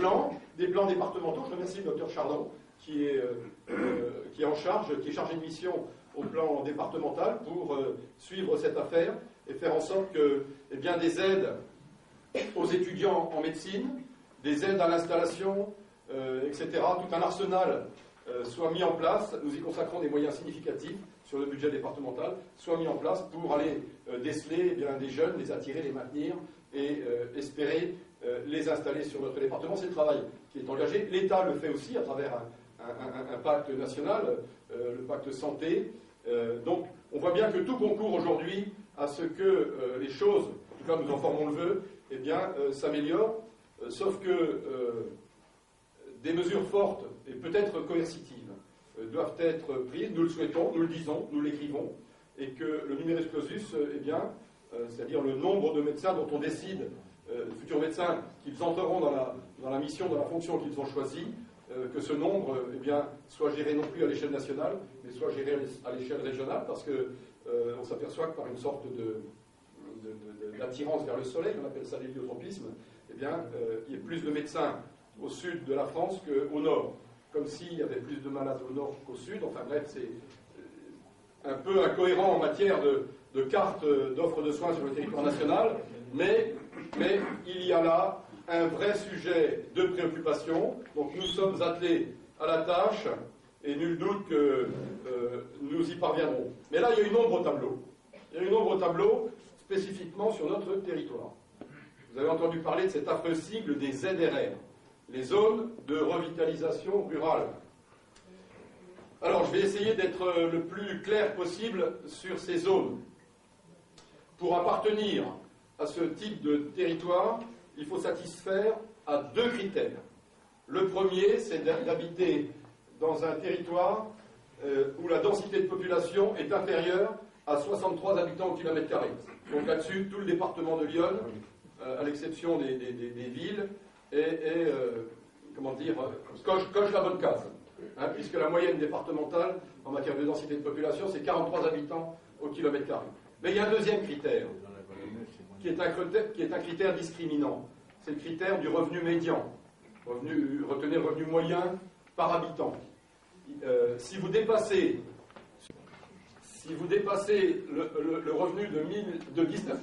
C: plans départementaux. Je remercie le docteur Chardon, qui est en charge, qui est chargé de mission au plan départemental pour suivre cette affaire et faire en sorte que des aides aux étudiants en médecine, des aides à l'installation, etc., tout un arsenal soit mis en place. Nous y consacrons des moyens significatifs sur le budget départemental, soit mis en place pour aller déceler des jeunes, les attirer, les maintenir et espérer les installer sur notre département. C'est le travail qui est engagé. L'État le fait aussi à travers un pacte national, le pacte santé. Donc on voit bien que tout concourt aujourd'hui à ce que les choses, en tout cas nous en formons le vœu, s'améliorent, sauf que des mesures fortes et peut-être coercitives doivent être prises, nous le souhaitons, nous le disons, nous l'écrivons, et que le numerus clausus, c'est-à-dire le nombre de médecins dont on décide, futurs médecins, qu'ils entreront dans la mission, dans la fonction qu'ils ont choisie, que ce nombre soit géré non plus à l'échelle nationale, mais soit géré à l'échelle régionale, parce qu'on s'aperçoit que par une sorte d'attirance vers le soleil, on appelle ça l'héliotropisme, il y a plus de médecins au sud de la France qu'au nord, comme s'il y avait plus de malades au nord qu'au sud. Enfin bref, c'est un peu incohérent en matière de carte d'offre de soins sur le territoire national, mais il y a là un vrai sujet de préoccupation. Donc nous sommes attelés à la tâche et nul doute que nous y parviendrons. Mais là, il y a une ombre au tableau. Il y a une ombre au tableau spécifiquement sur notre territoire. Vous avez entendu parler de cet affreux sigle des ZRR, les zones de revitalisation rurale. Alors, je vais essayer d'être le plus clair possible sur ces zones. Pour appartenir à ce type de territoire, il faut satisfaire à 2 critères. Le premier, c'est d'habiter dans un territoire où la densité de population est inférieure à 63 habitants au kilomètre carré. Donc là-dessus, tout le département de l'Yonne, à l'exception des villes, coche la bonne case. Puisque la moyenne départementale, en matière de densité de population, c'est 43 habitants au kilomètre carré. Mais il y a un deuxième critère, qui est un critère discriminant. C'est le critère du revenu médian. Retenez le revenu moyen par habitant. Si vous dépassez le revenu de 19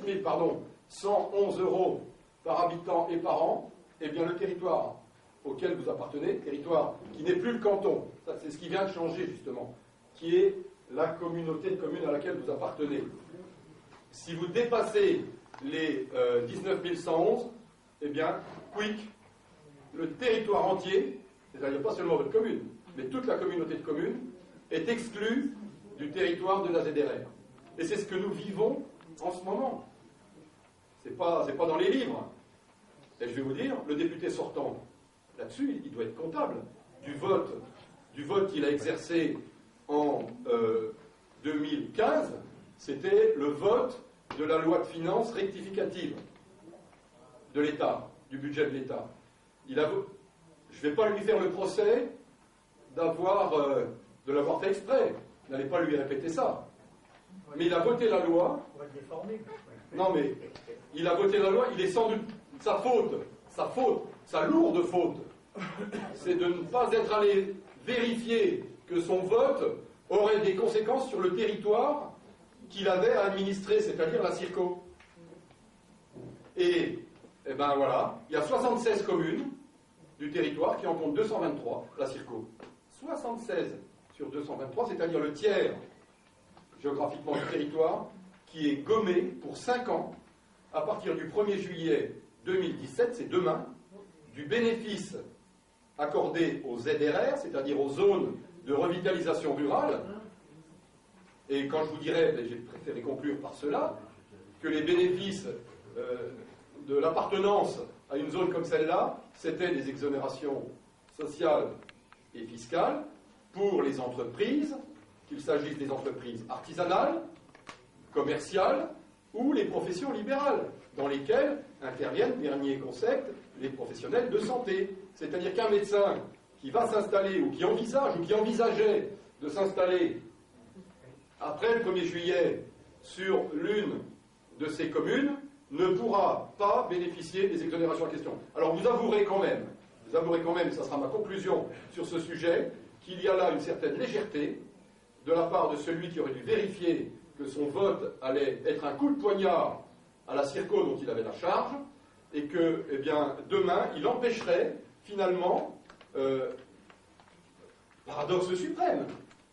C: 111 euros par habitant et par an, eh bien le territoire auquel vous appartenez, territoire qui n'est plus le canton, ça c'est ce qui vient de changer justement, qui est la communauté de communes à laquelle vous appartenez. Si vous dépassez les 19 111, eh bien, quick, le territoire entier, c'est-à-dire il n'y a pas seulement votre commune, mais toute la communauté de communes, est exclue du territoire de la ZRR. Et c'est ce que nous vivons en ce moment. C'est pas dans les livres. Et je vais vous dire, le député sortant, là-dessus, il doit être comptable du vote qu'il a exercé en 2015, c'était le vote de la loi de finances rectificative de l'État, du budget de l'État. Je ne vais pas lui faire le procès de l'avoir fait exprès. Vous n'allez pas lui répéter ça. Mais il a voté la loi. Non, mais il a voté la loi, il est sans doute sa lourde faute, c'est de ne pas être allé vérifier que son vote aurait des conséquences sur le territoire qu'il avait à administrer, c'est-à-dire la Circo. Et ben voilà, il y a 76 communes du territoire qui en comptent 223, la Circo. 76 sur 223, c'est-à-dire le tiers géographiquement du territoire, qui est gommé pour 5 ans, à partir du 1er juillet 2017, c'est demain, du bénéfice accordé aux ZRR, c'est-à-dire aux zones de revitalisation rurale. Et quand je vous dirais, j'ai préféré conclure par cela, que les bénéfices de l'appartenance à une zone comme celle-là, c'était des exonérations sociales et fiscales pour les entreprises, qu'il s'agisse des entreprises artisanales, commerciales ou les professions libérales, dans lesquelles interviennent, dernier concept, les professionnels de santé. C'est-à-dire qu'un médecin qui va s'installer ou qui envisage ou qui envisageait de s'installer après le 1er juillet sur l'une de ces communes ne pourra pas bénéficier des exonérations en question. Alors vous avouerez quand même, ça sera ma conclusion sur ce sujet, qu'il y a là une certaine légèreté de la part de celui qui aurait dû vérifier que son vote allait être un coup de poignard à la Circo dont il avait la charge, et que, eh bien, demain, il empêcherait finalement, paradoxe suprême,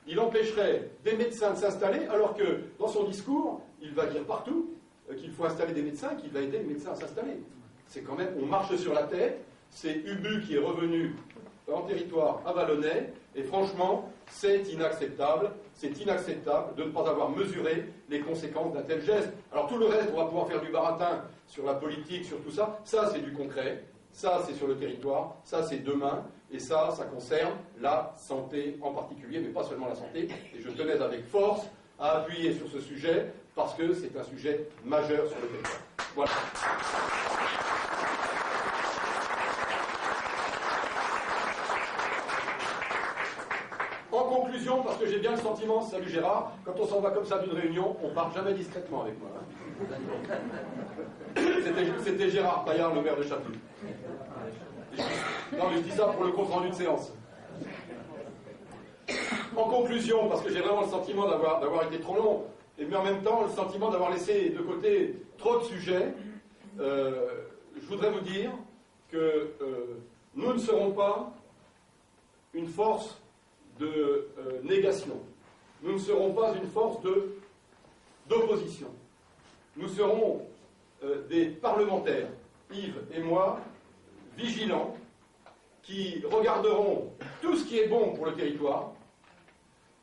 C: il empêcherait des médecins de s'installer, alors que dans son discours, il va dire partout qu'il faut installer des médecins, qu'il va aider les médecins à s'installer. C'est quand même, on marche sur la tête, c'est Ubu qui est revenu en territoire avalonnais, et franchement, c'est inacceptable de ne pas avoir mesuré les conséquences d'un tel geste. Alors tout le reste, on va pouvoir faire du baratin sur la politique, sur tout ça, ça c'est du concret, ça c'est sur le territoire, ça c'est demain, et ça concerne la santé en particulier, mais pas seulement la santé, et je tenais avec force à appuyer sur ce sujet, parce que c'est un sujet majeur sur le territoire. Voilà. En conclusion, parce que j'ai bien le sentiment, salut Gérard, quand on s'en va comme ça d'une réunion, on part jamais discrètement avec moi. C'était Gérard Paillard, le maire de Châteauroux. Non mais je dis ça pour le compte rendu de séance. En conclusion, parce que j'ai vraiment le sentiment d'avoir été trop long, mais en même temps le sentiment d'avoir laissé de côté trop de sujets, je voudrais vous dire que nous ne serons pas une force de négation. Nous ne serons pas une force d'opposition. Nous serons des parlementaires, Yves et moi, vigilants, qui regarderont tout ce qui est bon pour le territoire,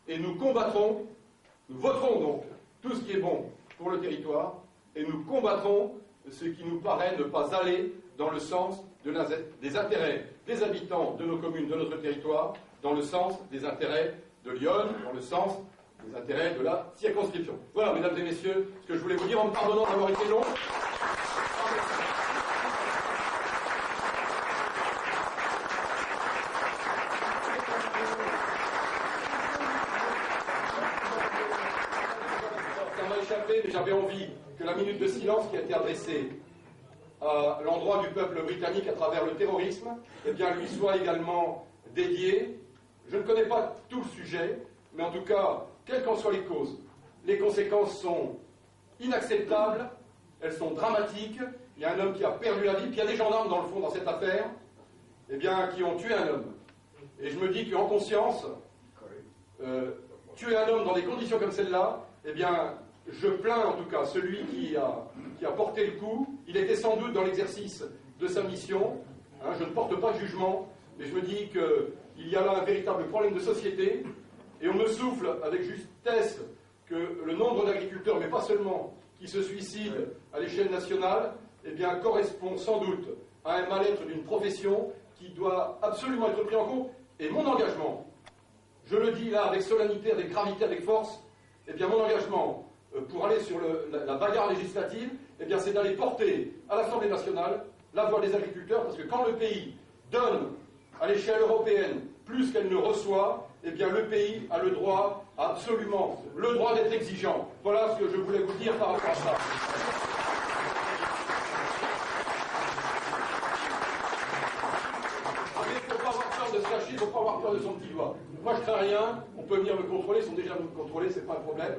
C: et nous combattrons, nous voterons donc tout ce qui est bon pour le territoire, et nous combattrons ce qui nous paraît ne pas aller dans le sens des intérêts des habitants de nos communes, de notre territoire, dans le sens des intérêts de Lyon, dans le sens des intérêts de la circonscription. Voilà, mesdames et messieurs, ce que je voulais vous dire en me pardonnant d'avoir été long. Ça m'a échappé, mais j'avais envie que la minute de silence qui a été adressée à l'endroit du peuple britannique à travers le terrorisme, eh bien, lui soit également dédiée. Je ne connais pas tout le sujet, mais en tout cas, quelles qu'en soient les causes, les conséquences sont inacceptables, elles sont dramatiques. Il y a un homme qui a perdu la vie, puis il y a des gendarmes dans le fond dans cette affaire, eh bien, qui ont tué un homme. Et je me dis qu'en conscience, tuer un homme dans des conditions comme celle-là, eh bien, je plains en tout cas celui qui a porté le coup. Il était sans doute dans l'exercice de sa mission. Je ne porte pas de jugement, mais je me dis qu'il y a là un véritable problème de société, et on me souffle avec justesse que le nombre d'agriculteurs, mais pas seulement, qui se suicident à l'échelle nationale, eh bien, correspond sans doute à un mal-être d'une profession qui doit absolument être pris en compte. Et mon engagement, je le dis là avec solennité, avec gravité, avec force, eh bien, mon engagement pour aller sur la bagarre législative, eh bien, c'est d'aller porter à l'Assemblée nationale la voix des agriculteurs, parce que quand le pays donne à l'échelle européenne plus qu'elle ne reçoit, eh bien le pays a le droit, absolument, le droit d'être exigeant. Voilà ce que je voulais vous dire par rapport à ça. Il ne faut pas avoir peur de se cacher, il ne faut pas avoir peur de son petit doigt. moi je crains rien, on peut venir me contrôler, ils sont déjà venus me contrôler, c'est pas le problème.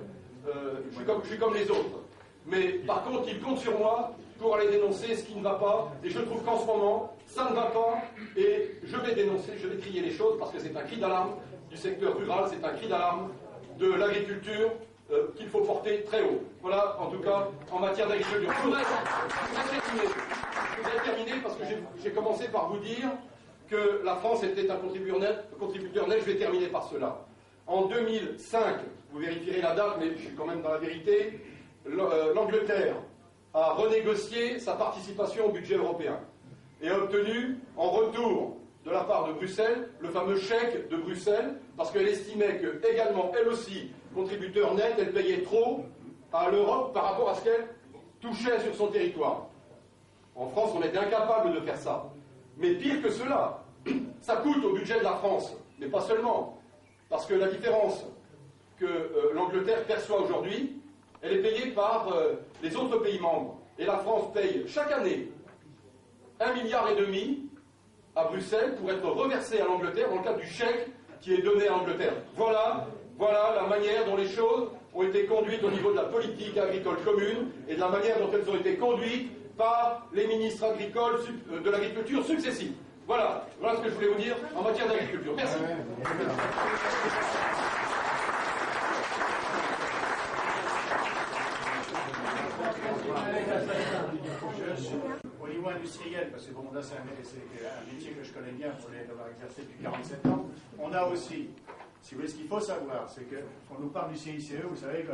C: Je suis comme les autres. Mais par contre, ils comptent sur moi pour aller dénoncer ce qui ne va pas, et je trouve qu'en ce moment, ça ne va pas, et je vais dénoncer, je vais crier les choses, parce que c'est un cri d'alarme du secteur rural, c'est un cri d'alarme de l'agriculture qu'il faut porter très haut. Voilà, en tout cas, en matière d'agriculture. Je voudrais terminer parce que j'ai commencé par vous dire que la France était un contributeur net, je vais terminer par cela. En 2005, vous vérifierez la date, mais je suis quand même dans la vérité, l'Angleterre a renégocié sa participation au budget européen et a obtenu en retour de la part de Bruxelles le fameux chèque de Bruxelles parce qu'elle estimait que également elle aussi contributeur net, elle payait trop à l'Europe par rapport à ce qu'elle touchait sur son territoire. En France, on est incapable de faire ça. Mais pire que cela, ça coûte au budget de la France, mais pas seulement, parce que la différence que l'Angleterre perçoit aujourd'hui, elle est payée par les autres pays membres. Et la France paye chaque année 1,5 milliard à Bruxelles pour être reversé à l'Angleterre dans le cadre du chèque qui est donné à l'Angleterre. Voilà la manière dont les choses ont été conduites au niveau de la politique agricole commune et de la manière dont elles ont été conduites par les ministres agricoles de l'agriculture successifs. Voilà ce que je voulais vous dire en matière d'agriculture. Merci.
B: Au niveau industriel, parce que bon, là c'est un métier que je connais bien pour l'avoir exercé depuis 47 ans, on a aussi, si vous voulez, ce qu'il faut savoir, c'est qu'on nous parle du CICE, vous savez,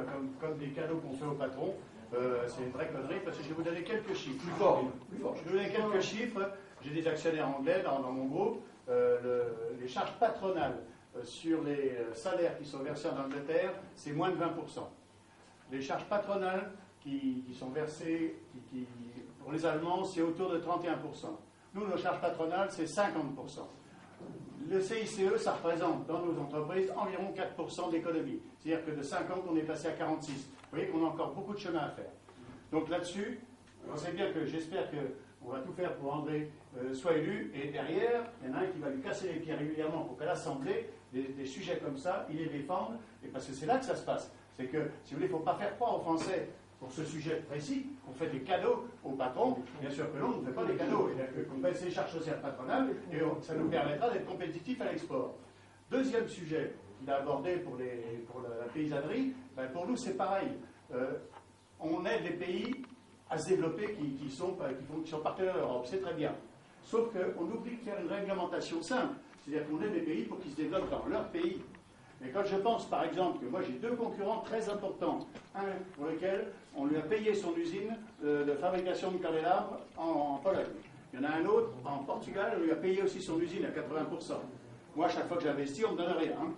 B: comme des cadeaux qu'on fait au patron, c'est une vraie connerie, parce que je vais vous donner quelques chiffres.
C: Plus fort.
B: Je vais vous donner quelques chiffres. J'ai des actionnaires anglais dans mon groupe. Les charges patronales sur les salaires qui sont versés en Angleterre, c'est moins de 20%. Les charges patronales qui sont versées pour les Allemands, c'est autour de 31%. Nous, nos charges patronales, c'est 50%. Le CICE, ça représente dans nos entreprises environ 4% d'économie. C'est-à-dire que de 50, on est passé à 46. Vous voyez qu'on a encore beaucoup de chemin à faire. Donc là-dessus, on sait bien que j'espère qu'on va tout faire pour André soit élu. Et derrière, il y en a un qui va lui casser les pieds régulièrement pour qu'à l'Assemblée, des sujets comme ça, il les défende. Et parce que c'est là que ça se passe. C'est que, si vous voulez, il ne faut pas faire croire aux Français pour ce sujet précis, qu'on fait des cadeaux aux patrons. Bien sûr que non, on ne fait pas des cadeaux. On baisse les charges sociales patronales et ça nous permettra d'être compétitifs à l'export. Deuxième sujet qu'il a abordé pour la paysannerie, pour nous c'est pareil. On aide les pays à se développer qui sont partenaires de l'Europe, c'est très bien. Sauf qu'on oublie de faire une réglementation simple. C'est-à-dire qu'on aide les pays pour qu'ils se développent dans leur pays. Mais quand je pense, par exemple, que moi j'ai deux concurrents très importants, un pour lequel on lui a payé son usine de fabrication de candélabres en Pologne. Il y en a un autre en Portugal, on lui a payé aussi son usine à 80%. Moi, à chaque fois que j'investis, on ne me donne rien. Hein.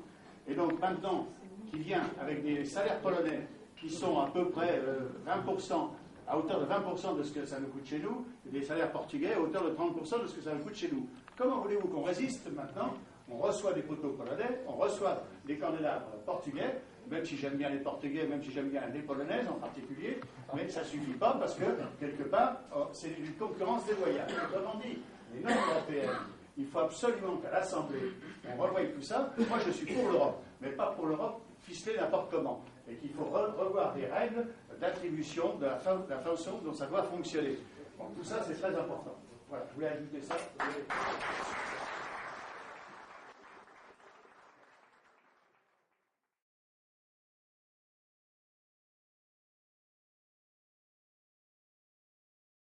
B: Et donc maintenant, qui vient avec des salaires polonais qui sont à peu près 20%, à hauteur de 20% de ce que ça nous coûte chez nous, et des salaires portugais à hauteur de 30% de ce que ça nous coûte chez nous. Comment voulez-vous qu'on résiste maintenant? On reçoit des poteaux polonais, on reçoit des candélabres portugais, même si j'aime bien les portugais, même si j'aime bien les polonaises en particulier, mais ça ne suffit pas parce que, quelque part, c'est une concurrence déloyale. Autrement dit, les normes européennes, il faut absolument qu'à l'Assemblée, on revoie tout ça. Moi, je suis pour l'Europe, mais pas pour l'Europe ficelée n'importe comment. Et qu'il faut revoir des règles d'attribution, de la façon dont ça doit fonctionner. Bon, tout ça, c'est très important. Voilà, je voulais ajouter ça.